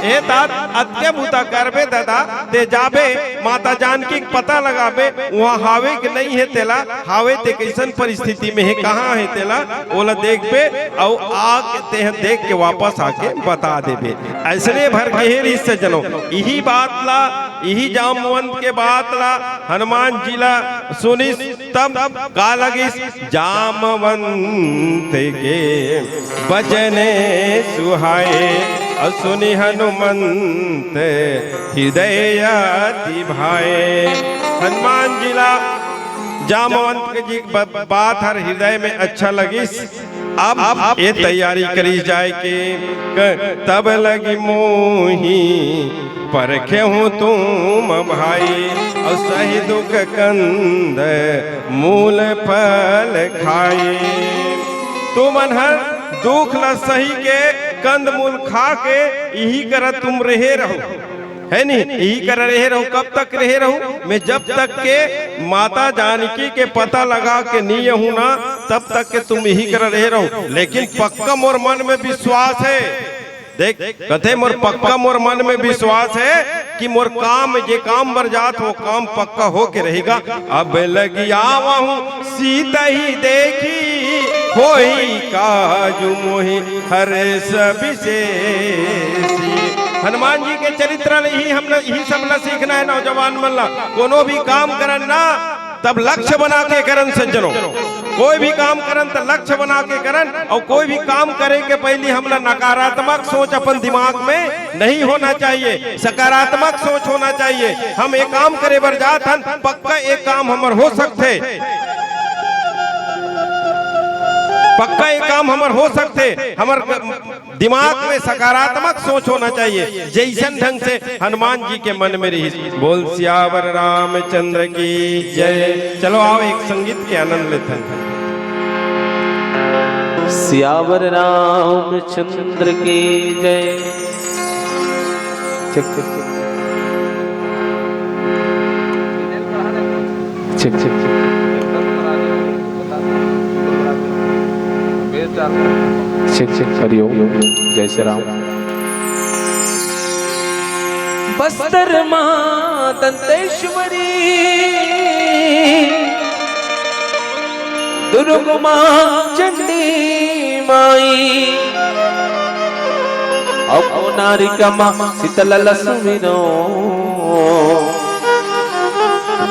ए तात अत्य बुता करबे दादा ते जाबे माता जानकी पता लगाबे, वहाँ हावे के नहीं है तेला, हावे ते कैसन परिस्थिति में है, कहाँ है तेला, ओला देख पे और आके ते देख के वापस आके बता देबे। ऐसने भर के से जनो यही बात ला, यही जामवंत के बात ला हनुमान जी ला सुनिस, तब का लगिस जामवंत के बजने सुहाए, सुनि हनुमंत हृदय अति भाए। हनुमान जी ला जामवंत के जी बात हर हृदय में अच्छा लगिस, अब ये तैयारी करी जाए कि तब लगी मोही परखे हूँ तुम भाई और सही दुख कंद मूल फल खाई। तू मन हर दुख ल सही के कंद मूल खा के यही कर तुम रहे रहो, है नहीं, यही कर रहे रहो। कब तक रहे रहो? मैं जब तक के माता जानकी के पता लगा के नहीं हूं ना, तब तक के तुम यही कर रहे रहो। लेकिन पक्का मोर मन में विश्वास है, देख कथे मोर पक्का मोर मन में विश्वास है कि मोर काम ये काम बरजात वो काम पक्का हो के रहेगा। अब लगी आवा हूँ सीता ही देखी होई काजू मोही हर विशेषी। हनुमान जी के चरित्र यही सब ला सीखना है नौजवान मन ला। कोनो भी काम करन ना तब लक्ष्य बना के करन सज्जनों, कोई भी काम करन तो लक्ष्य बना के करन। और कोई भी काम करे के पहले हमला नकारात्मक सोच अपन दिमाग में नहीं होना चाहिए, सकारात्मक सोच होना चाहिए। हम एक काम करे बर जात हन, पक्का एक काम हमर हो सकते, पक्का एक काम हमर हो सकते। हमर दिमाग में सकारात्मक सोच होना चाहिए, जैसन ढंग से हनुमान जी के मन में रही। बोल सियावर रामचंद्र की जय। चलो आओ एक संगीत के आनंद लेते हैं। सियावर रामचंद्र की जय। Check check check check check check Hariom जय श्री राम। बस्तर मां दंतेश्वरी दुर्ग मां चंडी माई अब नारिका मां शीतल लक्ष्मीनो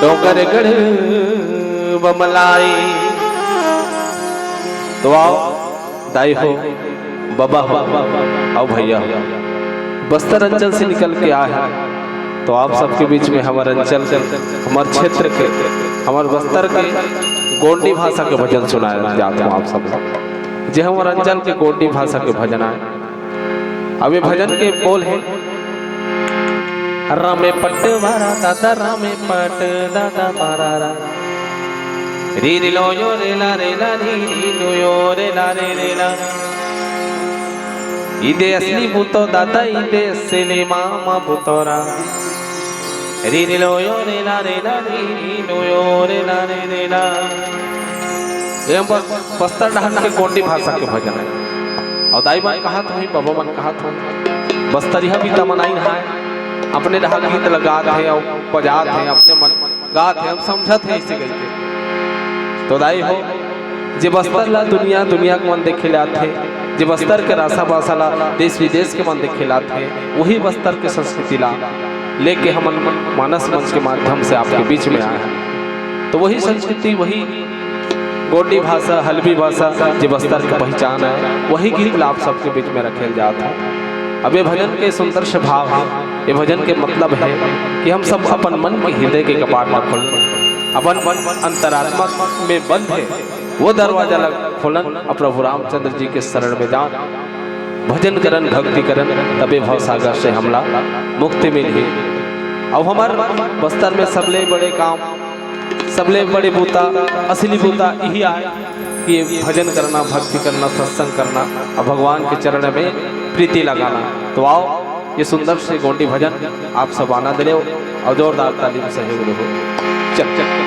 डोंगरगढ़ बमलाई। तो आओ दाई हो बाबा हो आओ भैया हो, बस्तर अंचल से निकल के आए हैं। तो आप सबके बीच में हमारे अंचल हमारे क्षेत्र के हमारे बस्तर के गोंडी भाषा के भजन सुनाया जाता हूँ आप सब। जो हमारे अंचल के गोंडी भाषा के भजन आए। अब ये भजन के बोल है रामे पट वारा दादा रामे पट दादा मारा री री लो यो रे ला री लो यो रे ला रे। इदे असली भूतो दादा इदे असली मामा भूतोरा री री लो यो रे ला री लो यो रे ला रे। ये बस्तर डहन के गोंडी भाषा के भजन है। और दाई मन कहा था बाबा मन कहा था बस्तरिया भी तमनाई है अपने डहा गीत लगाते हैं और बजाते हैं अपने मन गाते हैं, हम समझते हैं इसी गई। तो दाई हो जे बस्तर ला दुनिया के मन देखे लाते, जे बस्तर के रासा बासा ला देश विदेश के मन देखे लाते, वही बस्तर के संस्कृति ला लेके हम मानस मंच के माध्यम से आपके बीच में आए हैं। तो वही संस्कृति वही गोंडी भाषा हल्बी भाषा जो बस्तर की पहचान है, वही गीत आप सबके बीच में रखे जाता है। अब ये भजन के सुंदर से भाव है, ये भजन के मतलब है कि हम सब अपन मन के हृदय के कपाट न खोलें, अपन अंतरात्मा में बंद है वो दरवाजा खोलन और प्रभु रामचंद्र जी के शरण में जान भजन करन भक्ति करन, तबे भव सागर से हमला मुक्ति मिली। अब हमारे बस्तर में सबले बड़े काम सबले बड़े बूता असली बूता यही आए कि भजन करना भक्ति करना सत्संग करना और भगवान के चरण में प्रीति लगाना। तो आओ ये सुंदर से गोंडी भजन आप सब आनंद ले और जोरदार तालीम सहयोग हो। चल चल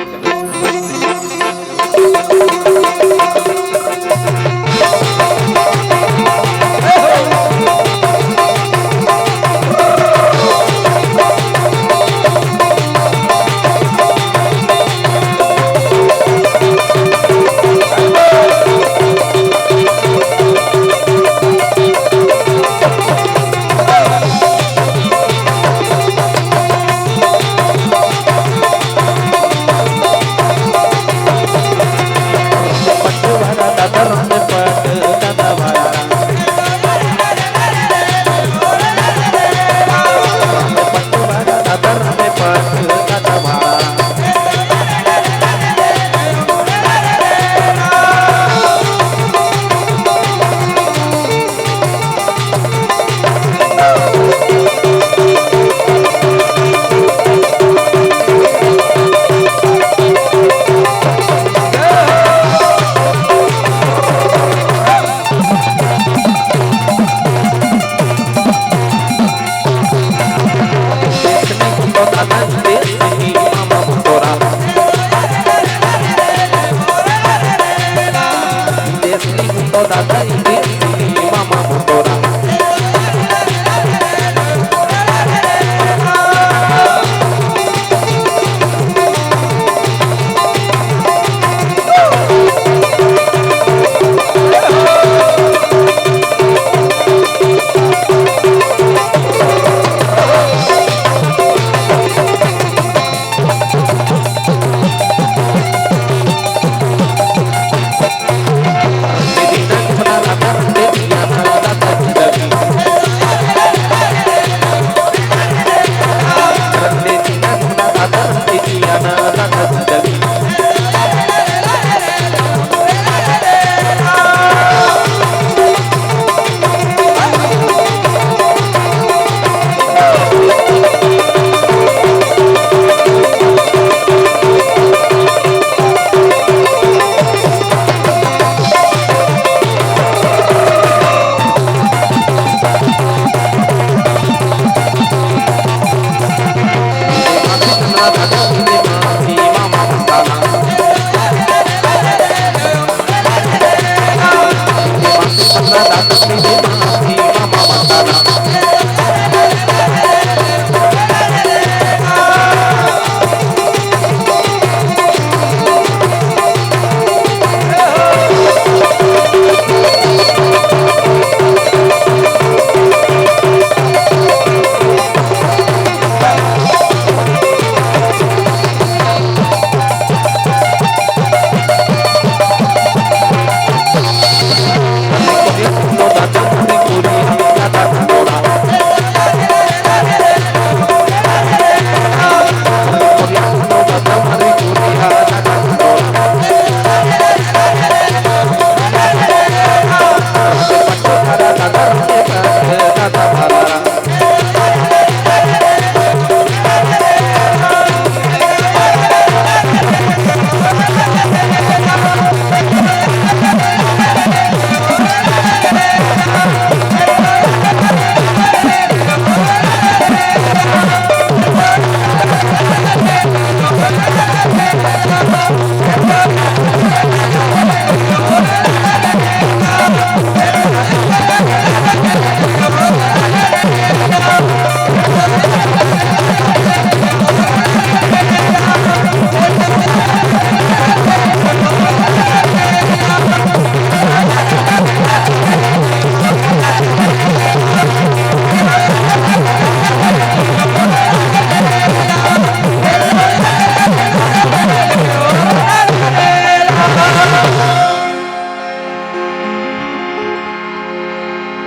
दादा देसी मामा मोटोरा देसी तो दादा देसी मामा मोटोरा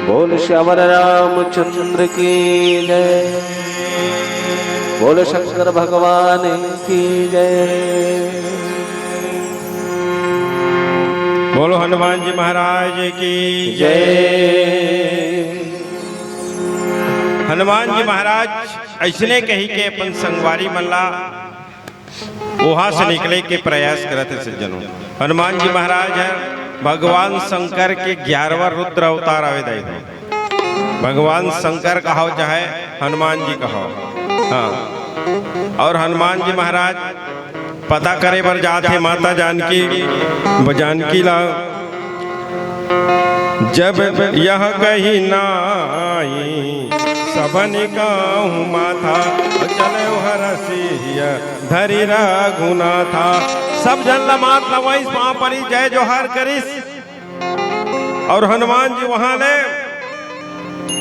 बोल श्यावर रामचंद्र की जय, बोल शंकर भगवान की जय, बोलो हनुमान जी महाराज की जय। हनुमान जी महाराज ऐसने कही के अपन संगवारी मल्ला वहां से निकले के प्रयास करते सज्जनों। हनुमान जी महाराज है भगवान शंकर के 11वां रुद्र अवतार आवे। भगवान शंकर कहो चाहे हनुमान जी कहो, हाँ। और हनुमान जी महाराज पता करे पर जाते माता जानकी ला जब यह कही नाई सबन कहूँ माथा चले हरसिया धरी रघुनाथा। सब जन मात लवाइस वहां परी जय जोहार करिस। और हनुमान जी वहां ले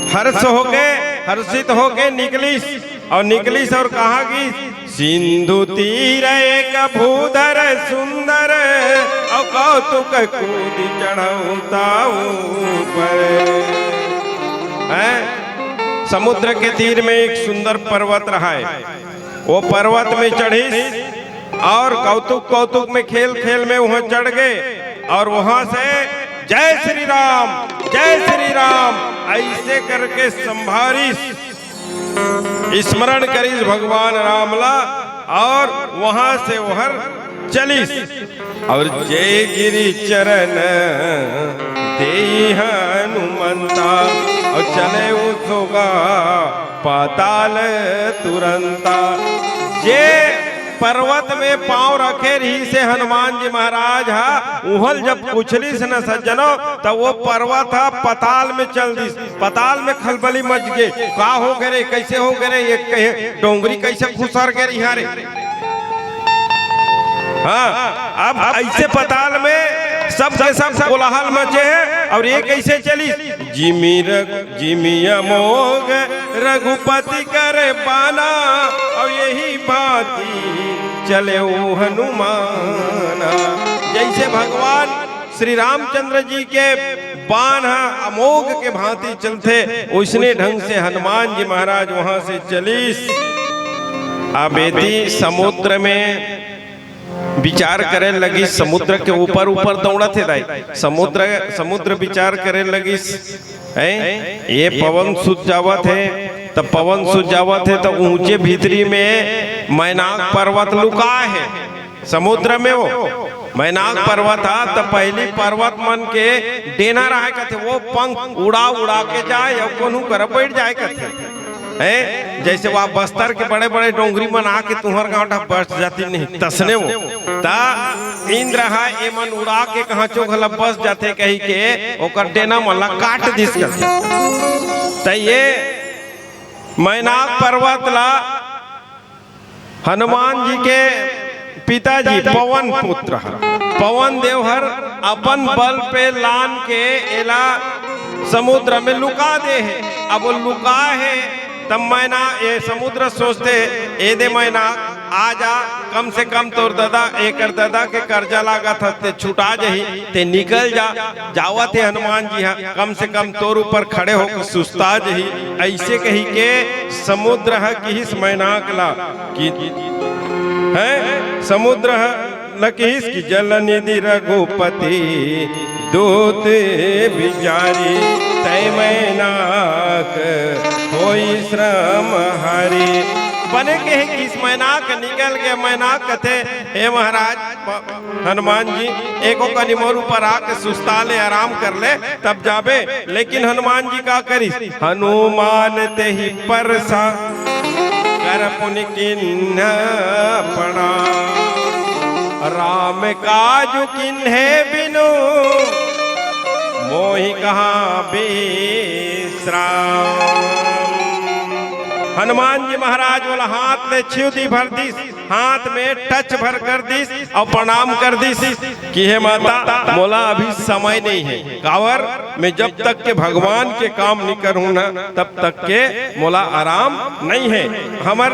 हर्षित होके निकलिस और कहा कि सिंधु तीर एक भूधर सुंदर और कौतुक कूद चढ़ौता ऊपर। समुद्र के तीर में एक सुंदर पर्वत रहा है, वो पर्वत में चढ़ी और कौतुक में खेल में वहां चढ़ गए और वहां से जय श्री राम ऐसे करके संभारिस स्मरण करिस भगवान रामला और वहां से वहर चलिस। और जय गिरि चरण देहि हनुमंता और चले उठोगा पाताल तुरंता। जे पर्वत में पांव रखे रही से हनुमान जी महाराज हा उहल जब पूछली से न सज्जनो तो वो पर्वत हा पताल में चल दी। पताल में खलबली मच गए, का हो गए, कैसे हो गए, ये कहे डोंगरी कैसे खुसर गए यहाँ रे। हाँ, अब ऐसे पताल में सब के सब कोलाहल मचे है और ये कैसे चली। जिमिया मोग रघुपति करे पाना और यही बाती चले वो हनुमाना। जैसे भगवान श्री रामचंद्र जी के बाण अमोघ के भांति चलते उसने ढंग से हनुमान जी महाराज वहां से चलीस। अबेदी समुद्र में विचार करे लगी, समुद्र के ऊपर ऊपर दौड़ा थे दाई, समुद्र विचार करे लगी ये पवन सुत जावत है, तब पवन सुत जावत है तो ऊंचे भीतरी में मैनाक पर्वत लुका है समुद्र में। वो मैनाक पर्वत था तो पहली पर्वत मन के डेना रहा कहते, वो पंख उड़ा उड़ा के जाए और कोनू कर बैठ जाए कहते है। जैसे वह बस्तर के बड़े बड़े डोंगरी मना के तुम्हार गाँव बस जाती नहीं तसने वो ता इंद्र है ये मन उड़ा के कहाँ चोखला बस जाते कहीं के ओकर डेना मल्ला काट दिस तो ये मैनाक पर्वत ला हनुमान जी के पिताजी पवन पुत्र पवन देवहर अपन बल पे लान के एला समुद्र में लुका दे है। अब वो लुका है तब मैना ये समुद्र सोचते ए दे मैना आ जा, कम से कम तोर दादा एक दादा के कर्जा लागा था ते छुटा जही ते निकल जा जावा थे हनुमान जी हाँ, कम से कम तोर ऊपर खड़े होकर सुस्ता जही। ऐसे कही के समुद्र है किस मैनाक ला कि है समुद्र न किस की जल निधि रघुपति दूत बिचारी तय मैनाक कोई श्रम हरी। बने के है कि इस मैनाक निकल गया। मैनाक कथे हे महाराज हनुमान जी एको कनी मोर ऊपर आके सुस्ता ले आराम कर ले तब जाबे। लेकिन हनुमान जी का करी हनुमान ते ही परसा कर पुनि किन्ह पड़ा राम काज किन्हे बिनु मोहि कहाँ विश्राम। हनुमान जी महाराज बोला हाथ में छिउदी भर दी, हाथ में टच भर कर दी और प्रणाम कर दी कि हे माता बोला अभी समय नहीं है, कावर मैं जब तक के भगवान के काम नहीं करूँ ना तब तक के मोला आराम नहीं है। हमार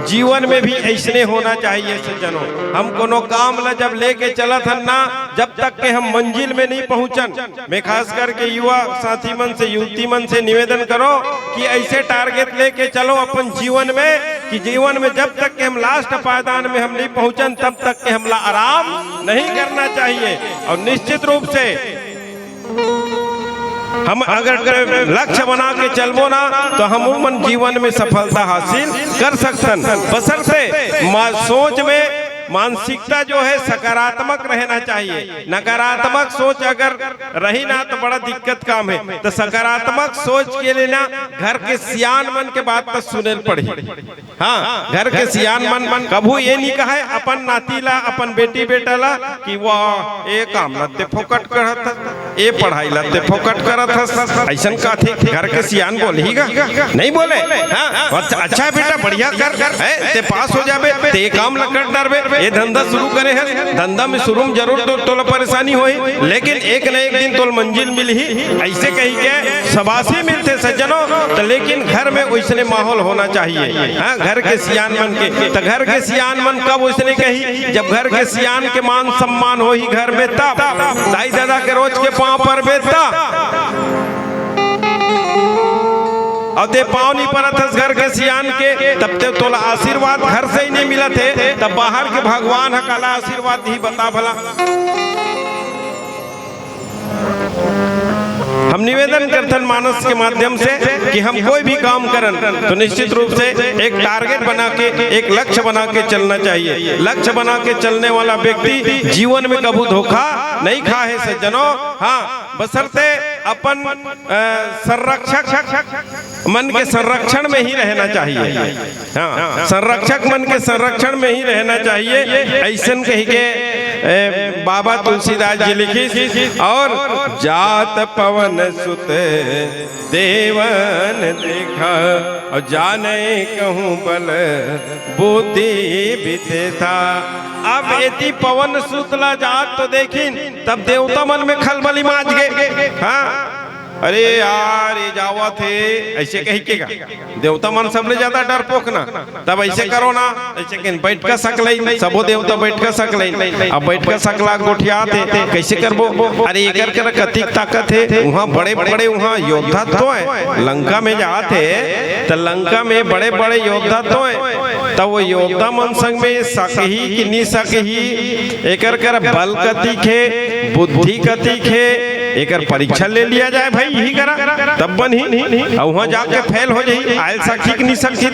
जीवन में भी ऐसने होना चाहिए सज्जनों। हम कोनो काम ला जब लेके चलत हन ना जब तक के हम मंजिल में नहीं पहुंचन, मैं खास करके युवा साथी मन से युवती मन से निवेदन करो कि ऐसे टारगेट लेके चलो अपन जीवन में कि जीवन में जब तक के हम लास्ट पायदान में हम नहीं पहुंचन तब तक के हमला आराम नहीं करना चाहिए। और निश्चित रूप से हम अगर लक्ष्य बना के चलबो ना तो हम उमन जीवन में सफलता हासिल कर सकते। बशर्ते सोच में मानसिकता जो है सकारात्मक रहना चाहिए। नकारात्मक सोच अगर रही ना तो बड़ा दिक्कत काम है। तो सकारात्मक सोच के लिए ना घर के सियान मन के बात तो सुने पड़ी। हाँ, घर के सियान मन कभू ये नहीं कहा है अपन नाती ला अपन बेटी बेटा ला कि वाह ये काम लते फोकट करत ये पढ़ाई लते फोकट करत ऐसा का थे। घर के सियान बोलेगा नहीं बोले हाँ अच्छा बेटा बढ़िया कर ते पास हो जाबे ते काम लकड़ डरबे ये धंधा शुरू करे है। धंधा में शुरू में जरूर तोला परेशानी होई लेकिन एक न एक दिन तोल मंजिल मिल ही ऐसे कही के शबाशी मिलते सज्जनों। तो लेकिन घर में वैसने माहौल होना चाहिए। हाँ, घर के सियान मन के तो घर के सियान मन कब वैसने कही जब घर के सियान के मान सम्मान हो ही घर में तब दाई दादा के रोज के पाँव पर बेता और दे पाँव नहीं परत घर के सियान के तब ते तोला आशीर्वाद घर से ही नहीं मिला थे तब बाहर के भगवान काला आशीर्वाद ही बता भला। हम निवेदन करतन मानस के माध्यम से कि हम कोई भी काम करन तो निश्चित रूप से एक टारगेट बना के एक लक्ष्य बना के चलना चाहिए। लक्ष्य बना के चलने वाला व्यक्ति जीवन में कभी धोखा नहीं खा है सज्जनों। हाँ, बशर्ते अपन संरक्षक मन के संरक्षण में ही रहना चाहिए। हाँ, संरक्षक मन के संरक्षण में ही रहना चाहिए। ऐसन कही के बाबा तुलसीदास जी लिखी। और जात पवन सुत देवन देखा और जाने कहूँ बल बुद्धि बीते था। अब यदि पवन सुतला जात तो देखिन तब देवता मन में खलबली माच गए। हाँ, अरे यार ये जावा थे ऐसे कही के का देवता मन सबले ज्यादा डरपोक ना। तब ऐसे करो ना, ऐसे कहीं बैठ कर सकल सबो देवता बैठ कर सकल। अब बैठ कर सकला गोठिया थे कैसे करबो। अरे एकर कर कतिक ताकत है। वहाँ बड़े बड़े वहाँ योद्धा तो है। लंका में जाते तो लंका में बड़े बड़े योद्धा तो है। तब वो योद्धा मन संग में सकही कि नहीं सकही, एकर कर बल कतिक है, बुद्धि कतिक है, एकर परीक्षा ले लिया जाए भाई। यही करा तब बन ही और वहाँ जाके फेल हो जाई। आयल साक्षी नहीं सकती है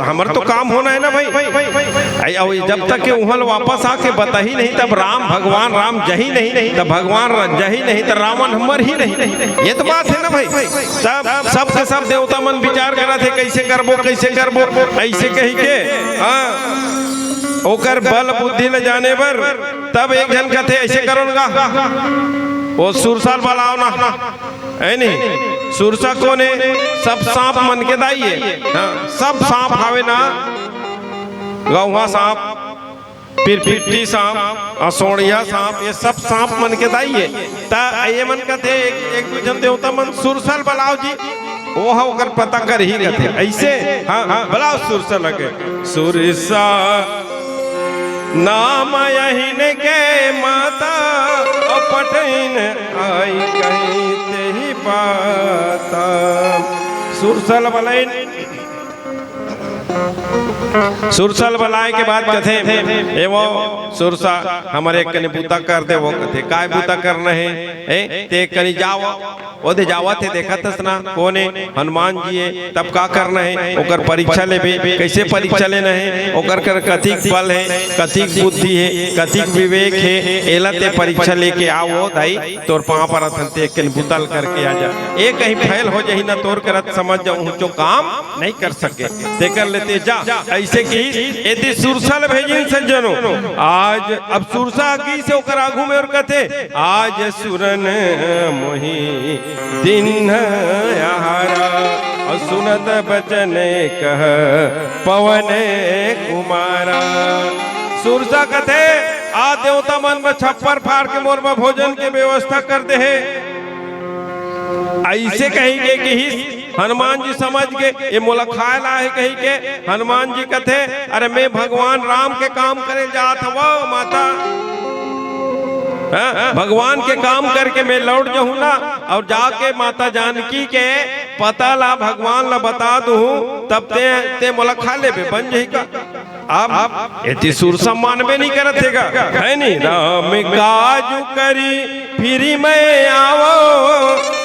हमर तो काम होना है ना भाई। जब तक के वहाँ वापस आके बता ही नहीं तब राम भगवान राम जही नहीं तब भगवान जही नहीं तो रावण हमर ही नहीं। ये तो बात है ना भाई। तब सब के सब देवता मन विचार करा थे कैसे करबो ऐसे कही के। ओकर बल बुद्धि ले जाने पर तब एक जन कहते ऐसे करोगा वो सुरसाल बलाओ ना है नहीं। सुरसा कौन है? सब सांप मन के दाई है। हाँ, सब सांप खावे ना, गौहा सांप, फिर पिट्टी सांप, असोड़िया सांप, ये सब सांप मन के दाई है। ता ये मन कहते एक जन देवता मन सुरसाल बलाओ जी वो होकर पता कर ही कहते ऐसे। हाँ बलाओ सुरसा लगे सुरसा नाम यही के माता और पटन आई कहीं ते ही पाता। सुरसल बलाइन सुरसल बलाए के बाद कथे वो सुरसा हमारे कने बूता कर दे। वो कथे काय बूता करना है ते कनी जाओ ओदे जावा थे देखा थस ना कौन है? हनुमान जी है। तब का करना है? ओकर परीक्षा ले कैसे परीक्षा लेना है? ओकर कर कथिक बल है, कथिक बुद्धि है, कथिक विवेक है, एला ते परीक्षा लेके आओ दाई तोर पाँव पर अथनते कन बुतल करके आ जा। एक कहीं फैल हो जाही ना तोर करत समझ जाऊँ जो काम नहीं कर सके ते कर लेते जा। ऐसे की यदि सुरसल भेजिन सज्जनों आज अब सुरसा की से ओकर आगू में और कथे आज सुरन मोही दिन आहारा और सुनत बचन कह पवन कुमारा। सुरसा कथे आ देवता मन में छप्पर फाड़ के मोर में भोजन के व्यवस्था कर दे है। ऐसे कहेंगे कि ही हनुमान जी समझ के ये मोला खाए ला है कही के। हनुमान जी कथे अरे मैं भगवान राम के काम करे जात हवा माता। भगवान के काम करके मैं लौट जाऊं ना और जाके माता जानकी के पता ला भगवान ला बता दूं तब ते मोला खा ले बन जाही का। अब इतनी सुर सम्मान में नहीं करतेगा है नहीं। राम काजू करी फिरी मैं आवो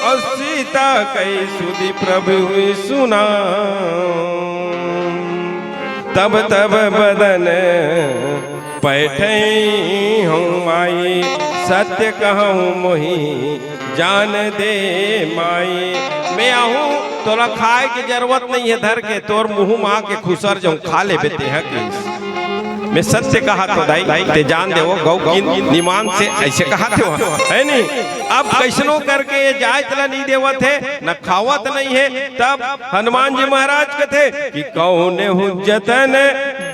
और सीता कई सुधी प्रभु सुना। तब तब बदन पैठे हूँ आई सत्य कहूँ मोही जान दे माई। मैं आहूँ तोरा खाए की जरूरत नहीं है धर के तोर मुँह माँ के खुसर जाऊँ खा ले बेते हैं कि मैं सत्य कहा तो दाई ते जान दे वो गौ निमान से ऐसे कहा थे है नहीं। अब कैसनो करके ये जाए चला नहीं देवत है न खावत नहीं है। तब हनुमान जी महाराज कहते कि कौन हुज्जतन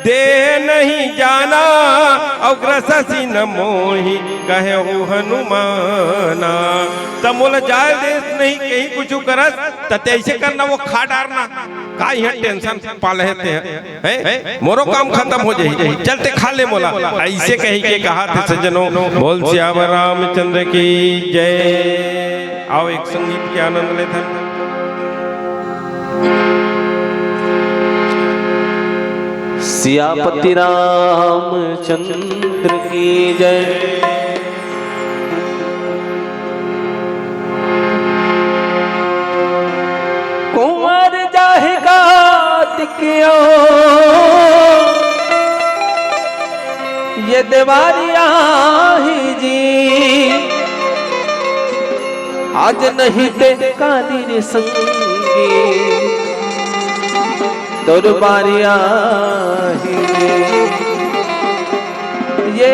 दे नहीं जाना और ग्रससी न मोही कहे हो हनुमाना। तब मोला जाए देश नहीं कहीं कुछ करस तते ऐसे करना वो खा डारना का यहाँ टेंशन पाले हैं मोरो काम खत्म हो जाए चलते खा ले मोला। ऐसे कही के कहा थे सज्जनों बोल श्याम रामचंद्र की जय। आओ एक संगीत के आनंद लेते हैं। सियापति रामचंद्र की जय। कुंवर जाहे कार्तिकेय ये देवारिया ही जी आज नहीं ते काली रे संग तोर बारिया ही ये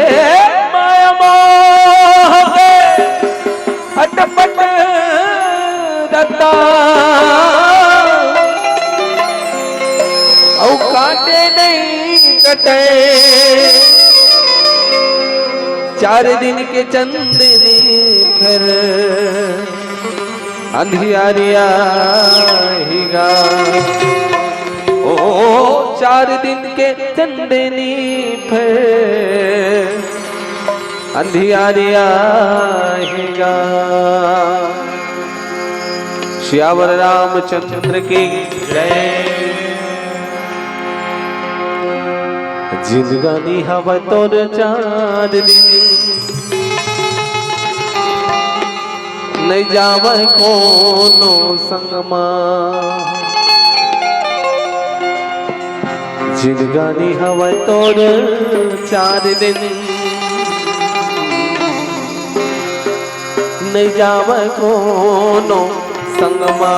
माया मोह के अटपट दत्ता औ काटे नहीं कटे 4 दिन के चंदनी फिर अंधियारिया हिगा ओ 4 दिन के चंदनी फिर अंधियारिया हिगा। श्यावर रामचंद्र की जय। जिंदगानी हवा तोर 4 दिन नहीं जाव कोनो संगमा। जिंदगानी हवा तोर 4 दिन नहीं जाव कोनो संगमा।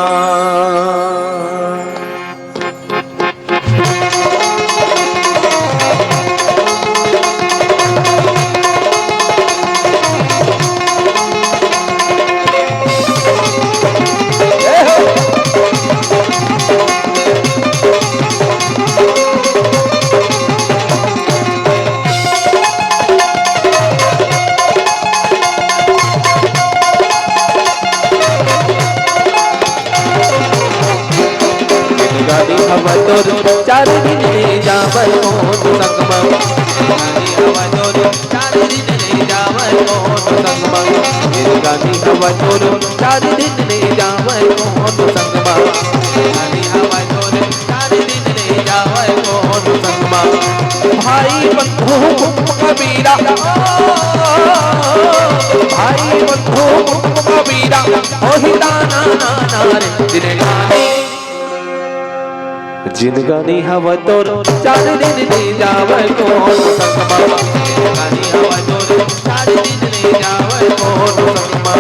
हवा तोर 4 दिन ले जावे कोनो संगमा। हवा तोर 4 दिन ले जावे कोनो संगमा। जिंदगानी हवा तोर 4 दिन ले जावे कोनो संगमा। हवा तोर 4 दिन ले जावे कोनो संगमा। भाई बंधु कबीरा भाई बंधु कबीरा ओही दाना नाना रे जिंदगानी। जिंदगानी हवा तोर 4 दिन ले जावे कोनो संगमा। जिंदगानी हवा तोर 4 दिन ले जावे कोनो संगमा।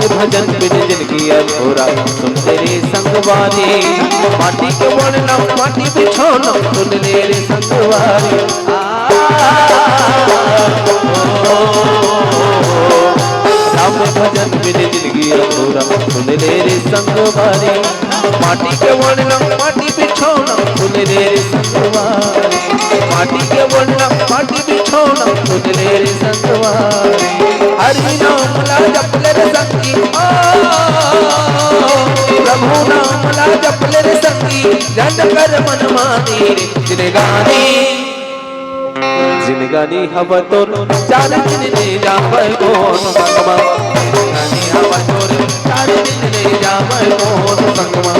भजन बिन जिंदगी अधूरा सुन तेरे संगवारी। माटी के बोलना माटी बिछोना सुन तेरे संगवारी। राम भजन बिन जिंदगी अधूरा सुन तेरे संगवारी। माटी के बोलना माटी बिछोना सुन तेरे संगवारी। माटी के बोलना माटी बिछोना सुन तेरे संगवारी। हरि नाम ला जपले रे संगी प्रभु नाम ला जपले रे संगी। जन कर मन मानी रे जिंदगानी। जिंदगानी हवा तोर 4 दिन ले जावे कोनो संगमा। जिंदगानी हवा तोर 4 दिन ले जावे कोनो संगमा।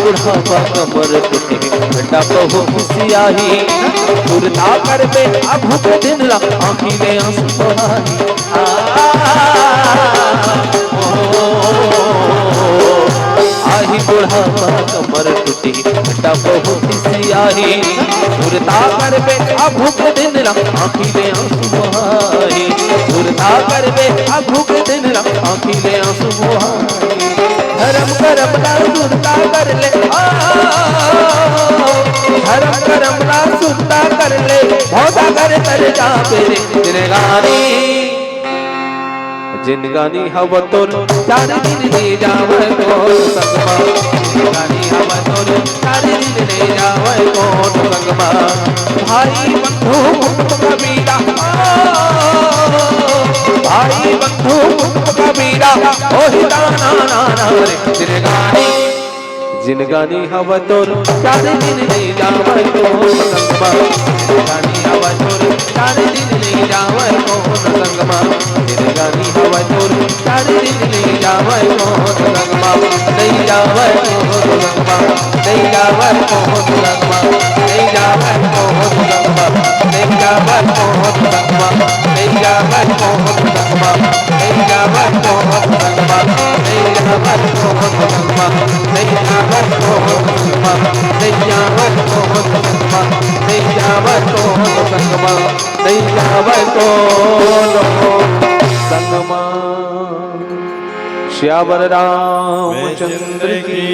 बुढ़ापा कमर टूटी घटा बहु खुशियाही। तुरता कर बे भूख दिन ला आँखी में आंसू बहाई। आही बुढ़ापा कमर टूटी घटा बहु खुशियाही। तुरता कर बे भूख दिन ला आँखी में आंसू बहाई। तुरता कर बे भूख दिन ला आँखी में आंसू बहाई। धर्म करम ला सुनता कर ले धर्म करम ला सुनता कर ले। भौता कर तर जा पेरे जिंदगानी। जिनगानी हवा तोर चार दिन ले जावे कौन संगमा जिनगानी हवा तोर चार दिन ले जावे कौन संगमा भाई बंधु कबीरा भाई बंधु कबीरा ओही दाना नाना रे जिनगानी हवा तोर चार दिन ले जावे कौन संगमा जिनगानी हवा तोर चार दिन ले जावे कौन संगमा जिनगानी हवा तोर चार दिन ले जावे कौन संगमा नहीं जावे कौन संगमा नहीं जावे कौन संगमा नहीं जावे कौन संगमा नहीं जावे कौन संगमा नहीं जावे कौन संगमा नहीं जावे कौन संगमा नहीं जावे कौन संगमा नहीं जावे कौन संगमा नहीं जावे कौन संगमा नहीं जावे कौन संगमा नहीं जावे कौन संगमा श्यावर रामचंद्र की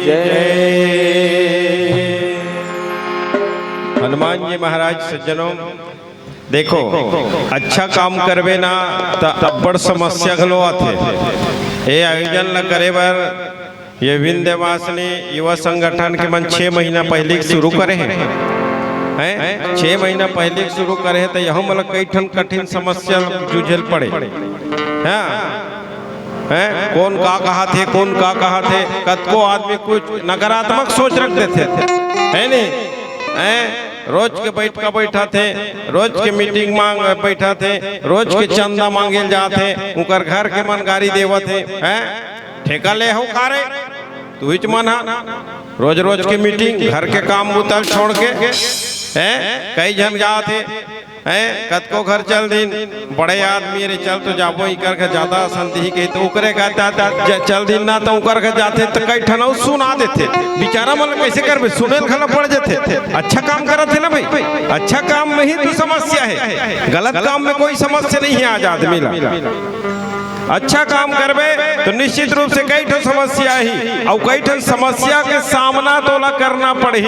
जय। हनुमान जी महाराज सज्जनों देखो अच्छा काम करवे ना तब बड़ समस्या घलो आथे। ये आयोजन ल करे बर ये विंध्यवासिनी युवा संगठन के मन 6 महीना पहले शुरू करे हैं 6 महीना पहले शुरू करे हैं तो यह मतलब कई ठन कठिन समस्या जूझल पड़े हाँ कौन का कहा थे कौन का कहा थे कतको आदमी कुछ नकारात्मक सोच रख देते थे है नहीं रोज के बैठा थे रोज के मीटिंग मांग बैठा थे रोज के चंदा मांगे जाते उनकर घर के मन गाड़ी देवत है ठेका ले हो कारे तू ही मन रोज रोज के मीटिंग घर के काम बुतल छोड़ के कई जन जाते कतको घर चल दिन बड़े आदमी रे चल तो जाबो ही करके ज्यादा शांति ही कही तो उकरे कहता चल दिन ना तो उकर के जाते तो कई ठनौ सुना देते बेचारा मन कैसे करबे सुने खला पड़ जाते अच्छा काम करत है ना भाई अच्छा काम में ही तो समस्या है गलत काम में कोई समस्या नहीं है आज आदमी ला अच्छा काम करबे तो निश्चित रूप से कई ठन समस्या ही और कई ठन समस्या के सामना तोला करना पड़ी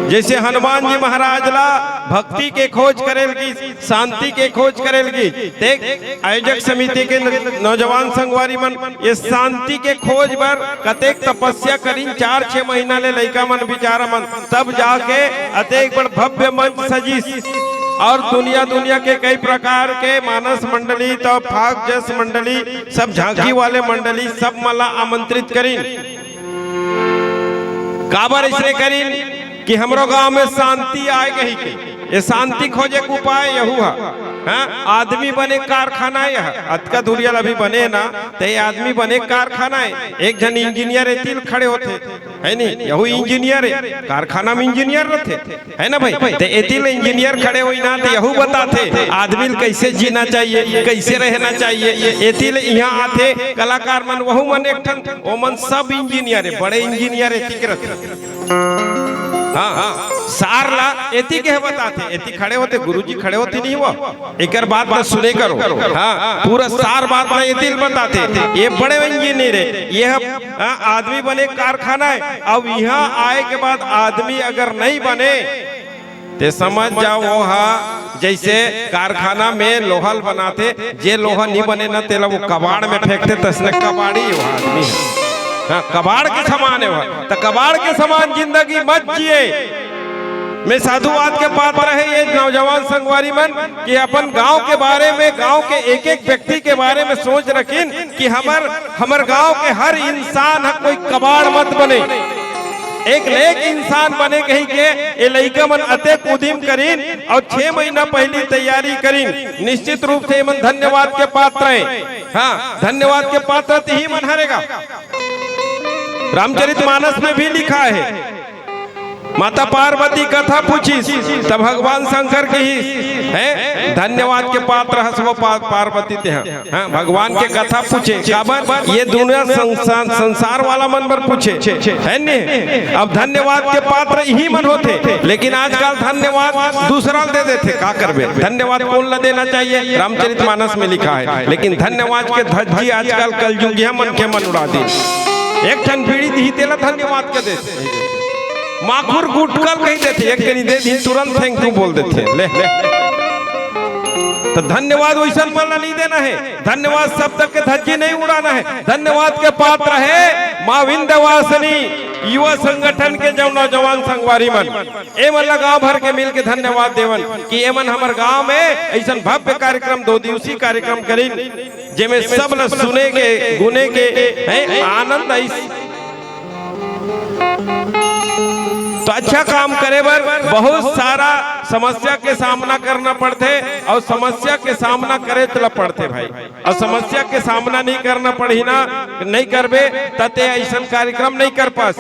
जैसे हनुमान जी महाराज ला भक्ति के खोज करेलगी शांति के खोज करेलगी देख आयोजक समिति के नौजवान संगवारी मन ये शांति के खोज पर कतेक तपस्या करीन 4-6 महीना ले लइका मन विचारा मन तब जाके अतेक बड़ भव्य मंच सजीस और दुनिया के कई प्रकार के मानस मंडली तो फाग जस मंडली सब झांकी वाले मंडली सब मला आमंत्रित करीन काबर इसने करीन कि हमरो गांव में शांति आए गई के ये शांति खोजे के उपाय यहू है आदमी बने कारखाना है अतका दुरियल अभी बने ना तो ये आदमी बने कारखाना है एक जन इंजीनियर एतिल खड़े होते है नहीं यहू इंजीनियर है कारखाना में इंजीनियर रहते है ना भाई तो एतिल इंजीनियर खड़े हुई ना तो यहू बताते आदमी कैसे जीना चाहिए कैसे रहना चाहिए एतिल यहाँ आते कलाकार मन वहू मन एक ठन वो मन सब इंजीनियर है बड़े इंजीनियर एतिक रहते हाँ सार ला एती के बताते एती खड़े होते गुरुजी खड़े होते नहीं हुआ एक बात सुने करो हाँ पूरा सार बात में एती बताते ये बड़े इंजीनियर है ये आदमी बने कारखाना है अब यहाँ आए के बाद आदमी अगर नहीं बने तो समझ जाओ वो जैसे कारखाना में लोहल बनाते जे लोहा नहीं बने ना तेला वो कबाड़ में फेंकते तसने कबाड़ी वो आदमी है हाँ कबाड़ के समान है वह तो कबाड़ के समान जिंदगी मत जिए मैं साधुवाद के पात्र है ये नौजवान संगवारी मन कि अपन गांव के बारे में गांव के एक व्यक्ति के बारे में सोच रखिन कि हमर गांव के हर इंसान कोई कबाड़ मत बने एक नेक इंसान बने कहीं के ये लइका मन अतेक उद्यम करीन और 6 महीना पहली तैयारी करीन निश्चित रूप से मन धन्यवाद के पात्र है हाँ धन्यवाद के पात्र ही मन हरेगा रामचरितमानस में भी लिखा है माता पार्वती कथा पूछी तब भगवान शंकर की ही है धन्यवाद के पात्र वो पार्वती थे हाँ भगवान के कथा पूछे ये दुनिया संसार वाला मन पर पूछे है नहीं अब धन्यवाद के पात्र ही मन होते लेकिन आजकल धन्यवाद दूसरा दे देते का करबे धन्यवाद कौन ला देना चाहिए रामचरितमानस में लिखा है लेकिन धन्यवाद के धज्जी आजकल कलयुगिया मन के मन उड़ा दी एक ठन पीढ़ी दी तेला धन्यवाद के देते माखुर गुटकल कहीं देते एक कहीं दे दी तुरंत थैंक यू बोल देते ले तो तो धन्यवाद वैसा माला नहीं देना है, धन्यवाद शब्द के धज्जी नहीं उड़ाना है। धन्यवाद के पात्र है माँ विंध्यवासिनी युवा संगठन के जो नौजवान संगवारी मन, ए मन गाँव भर के मिल के धन्यवाद देवन कि ए मन हमार गाँव में ऐसा भव्य कार्यक्रम 2 दिवसीय कार्यक्रम करी जेमे सब ल सुने के गुने के आनंद आई। तो अच्छा काम करे बर बहुत सारा समस्या के सामना करना पड़ते और समस्या के सामना करे तो पड़ते भाई, और समस्या के सामना नहीं करना पड़ी ना, नहीं करबे तते ऐसा कार्यक्रम नहीं कर पास।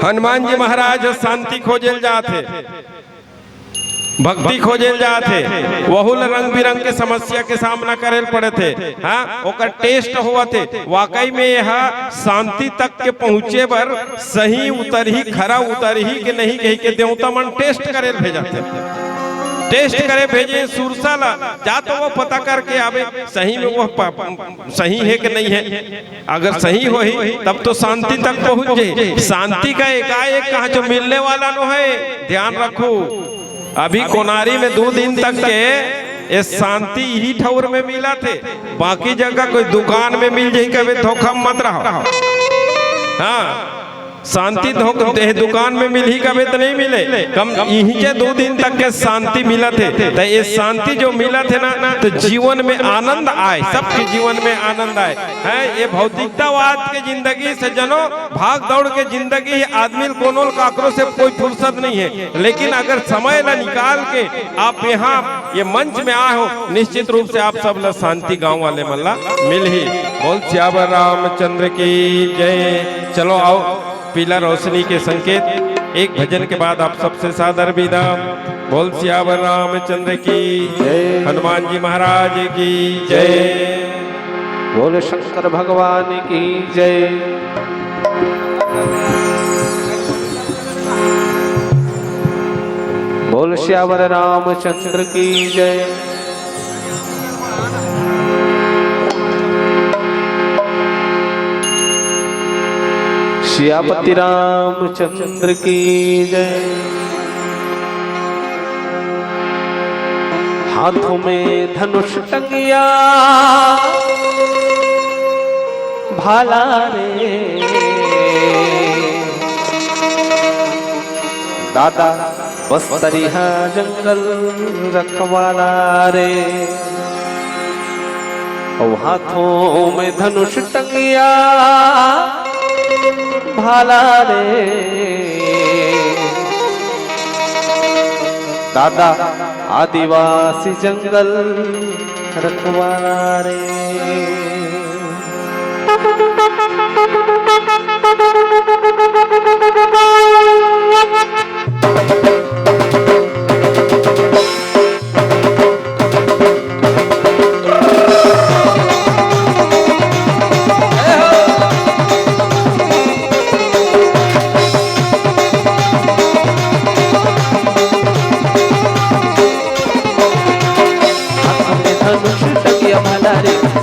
हनुमान जी महाराज शांति खोजल जाते, भक्ति खोजल जाते, वहुल रंग बिरंग के समस्या के सामना करे पड़े थे। हाँ, ओकर टेस्ट हुआ थे वाकई में यह शांति तक के पहुँचे बर सही उतर ही खरा उतर ही के नहीं कही के देवता मन टेस्ट करे भेजा थे, टेस्ट करे भेजे सुरसा ला जा तो वो पता करके आवे सही में वो सही है कि नहीं है। अगर सही हो ही तब तो शांति तक पहुँच जाए। शांति का एकाएक कहाँ जो मिलने वाला नो है, ध्यान रखो। अभी कोनारी में 2 दिन तक के ये शांति ही ठौर में मिला थे, बाकी जगह कोई दुकान में मिल जाए कभी धोखा मत रहो। हाँ, शांति दुकान में मिल ही कभी तो नहीं मिले, कम यहीं के 2 दिन तक के शांति मिला थे। तो ये शांति जो मिला थे ना तो जीवन में आनंद आए, सबके जीवन में आनंद आए है। ये भौतिकतावाद के जिंदगी से जनो भाग दौड़ के जिंदगी आदमी कोनो काकरो से कोई फुर्सत नहीं है, लेकिन अगर समय ला निकाल के आप यहाँ ये मंच में आए हो, निश्चित रूप से आप सब ला शांति गाँव वाले मल्ला मिल ही। बोल श्यावर रामचंद्र की जय। चलो आओ पीला रोशनी के संकेत एक भजन के बाद आप सबसे सादर विदा। बोल श्यावर रामचंद्र की जय, हनुमान जी महाराज की जय, बोल शंकर भगवान की जय। बोल श्यावर रामचंद्र की जय। श्यापति रामचंद्र की जय। हाथों में धनुष टंगिया भाला रे, दादा बस्तरिया जंगल रखवाला रे। और हाथों में धनुष टंगिया भाला रे, दादा आदिवासी जंगल रखवाला रे।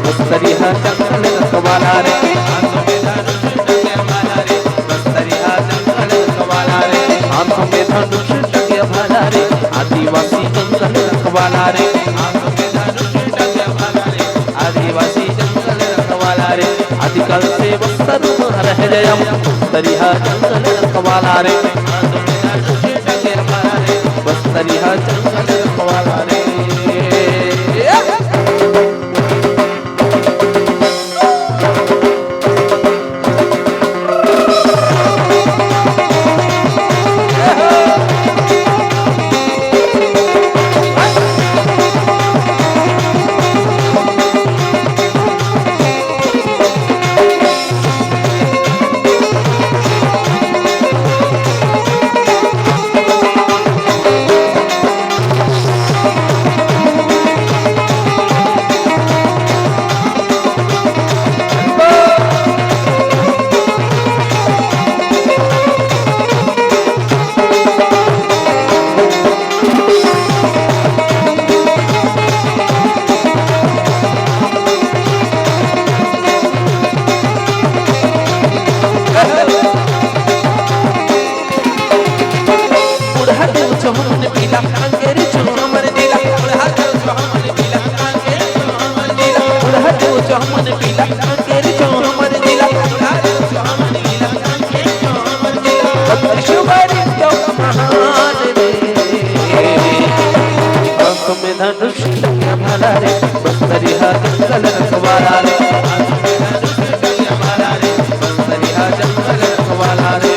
बस्तरिया जंगल रखवाला रे, हाथों में धनुष टंगिया भाला रे, बस्तरिया जंगल रखवाला रे, हाथों में धनुष टंगिया भाला रे, आदिवासी जंगल रखवाला रे, हाथों में धनुष टंगिया भाला रे, आदिवासी जंगल रखवाला रे। आदिकाल से बस्तर रह जयम, बस्तरिया जंगल रखवाला रे, हाथों में धनुष टंगिया भाला रे, बस्तरिया जंगल रखवाला रे। चौमन पीला कांकेर चौमन जिला चौमन पीला कांकेर चौमन जिला शुभारी तो महान रे आंख में धनुष टंगा भाला रे बस्तरिया जंगल रखवाला रे आंख में धनुष टंगा भाला रे बस्तरिया जंगल रखवाला रे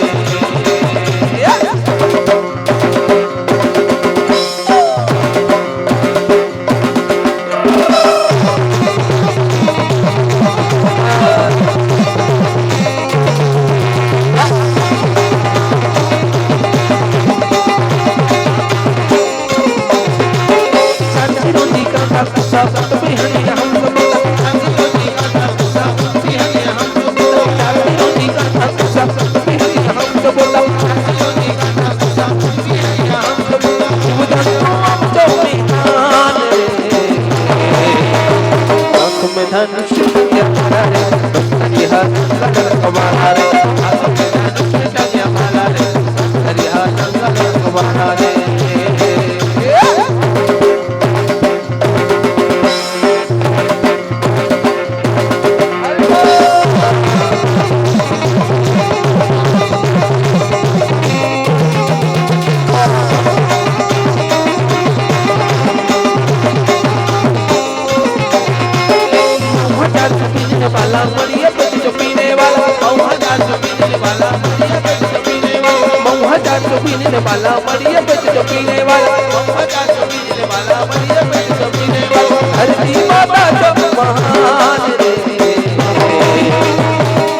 वाला मरिया बेच जो पीने वाला मौका जो पीने वाला मरिया बेच जो पीने वाला धरती माता जो महान रे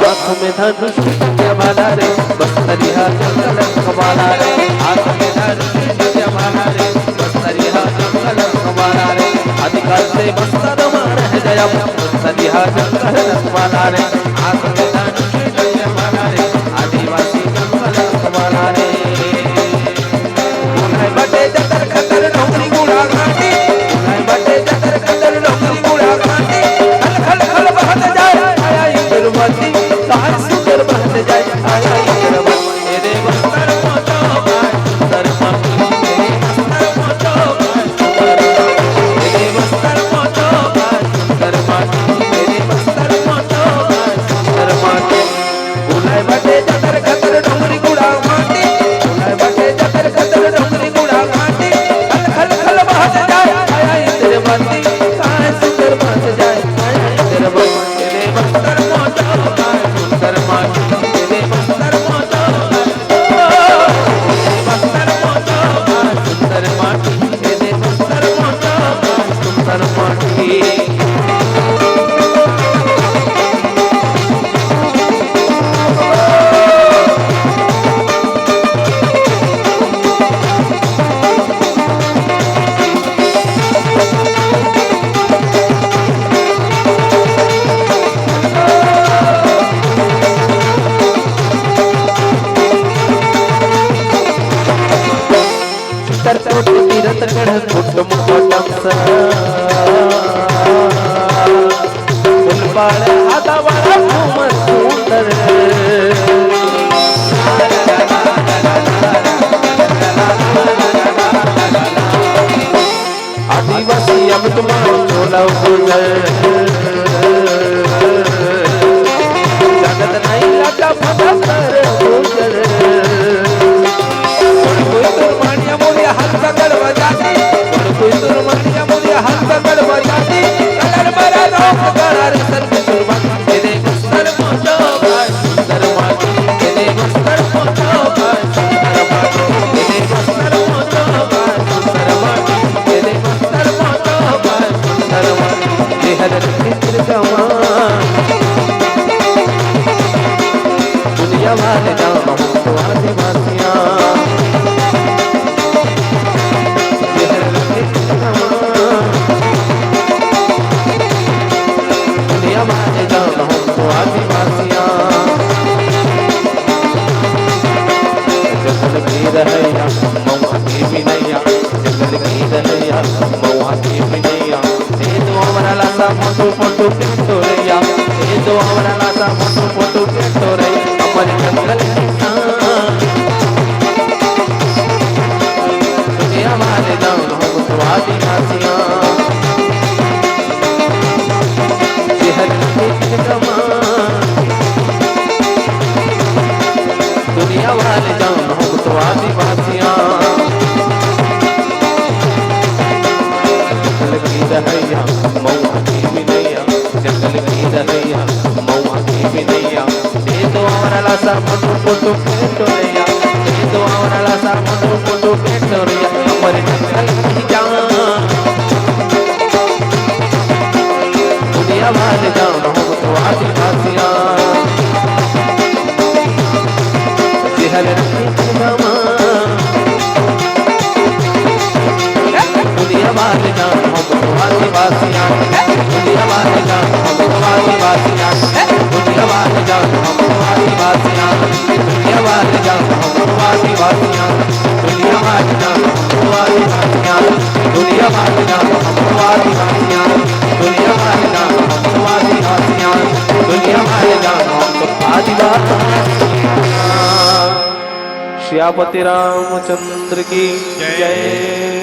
आँख में धनुष टंगा भाला रे बस्तरिया जंगल रखवाला रे आँख में धनुष टंगा भाला रे बस्तरिया जंगल रखवाला रे अधिकार से बस्तर में रह गया बस्तरिया जंगल रखवाला रे आँख में धनुष टंगा भाला रे आदिवासी जंगल रखवाला रे बटे जतर खतर डोंगरी गुड़ा घाटी बटे जतर खतर डोंगरी गुड़ा घाटी खल खल खल बहत जाए आया इंद्रवती तार सुंदर बहत जाए आया इंद्रवती तेरे बस्तर मोटो गाय सुंदर माटी तेरे बस्तर मोटो गाय सुंदर माटी तेरे बस्तर मोटो गाय सुंदर माटी बुलाए बटे जतर खतर डोंगरी गुड़ा घाटी बुलाए बटे जतर खतर डोंगरी आदिवासी अब तुम्हारा चोला जगत नहीं लगा भगतर कोई तुरमानिया मोरिया हाथ पकड़ बजाती कोई तुरमानिया मोरिया हाथ पकड़ बजाती कलर बड़ा रोक गड़ा रे सर पे सुरमा तेरे बस्तर मोटो गाय सुंदर माटी तेरे बस्तर मोटो गाय सुंदर माटी तेरे बस्तर मोटो गाय सुंदर माटी तेरे बस्तर मोटो गाय सुंदर माटी तेहर चित्र जवान दुनिया वाले जाम तो आदिवासियां मऊआ की बिनैया जंगल की दलैया मऊआ की बिनैया दे दो हमरा लासा फोटो फोटो के तोरैया दे दो हमरा लासा फोटो फोटो के तोरैया हमर जंगल किसान दुनिया वाले जान हम तो आदिवासियां शहर दुनिया वाले जानो हम तो आदिवासियां हर जमा दुनिया वाले जानो हम तो आदिवासियां दुनिया वाले जानो हम तो आदिवासियां दुनिया वाले जानो हम तो आदिवासियां दुनिया वाले जानो हम तो आदिवासियां दुनिया वाले जानो हम तो आदिवासियां दुनिया वाले जानो हम तो आदिवासियां दुनिया वाले जानो हम तो आदिवासियां दुनिया वाले जानो हम तो आदिवासियां। श्यापति रामचंद्र की जय।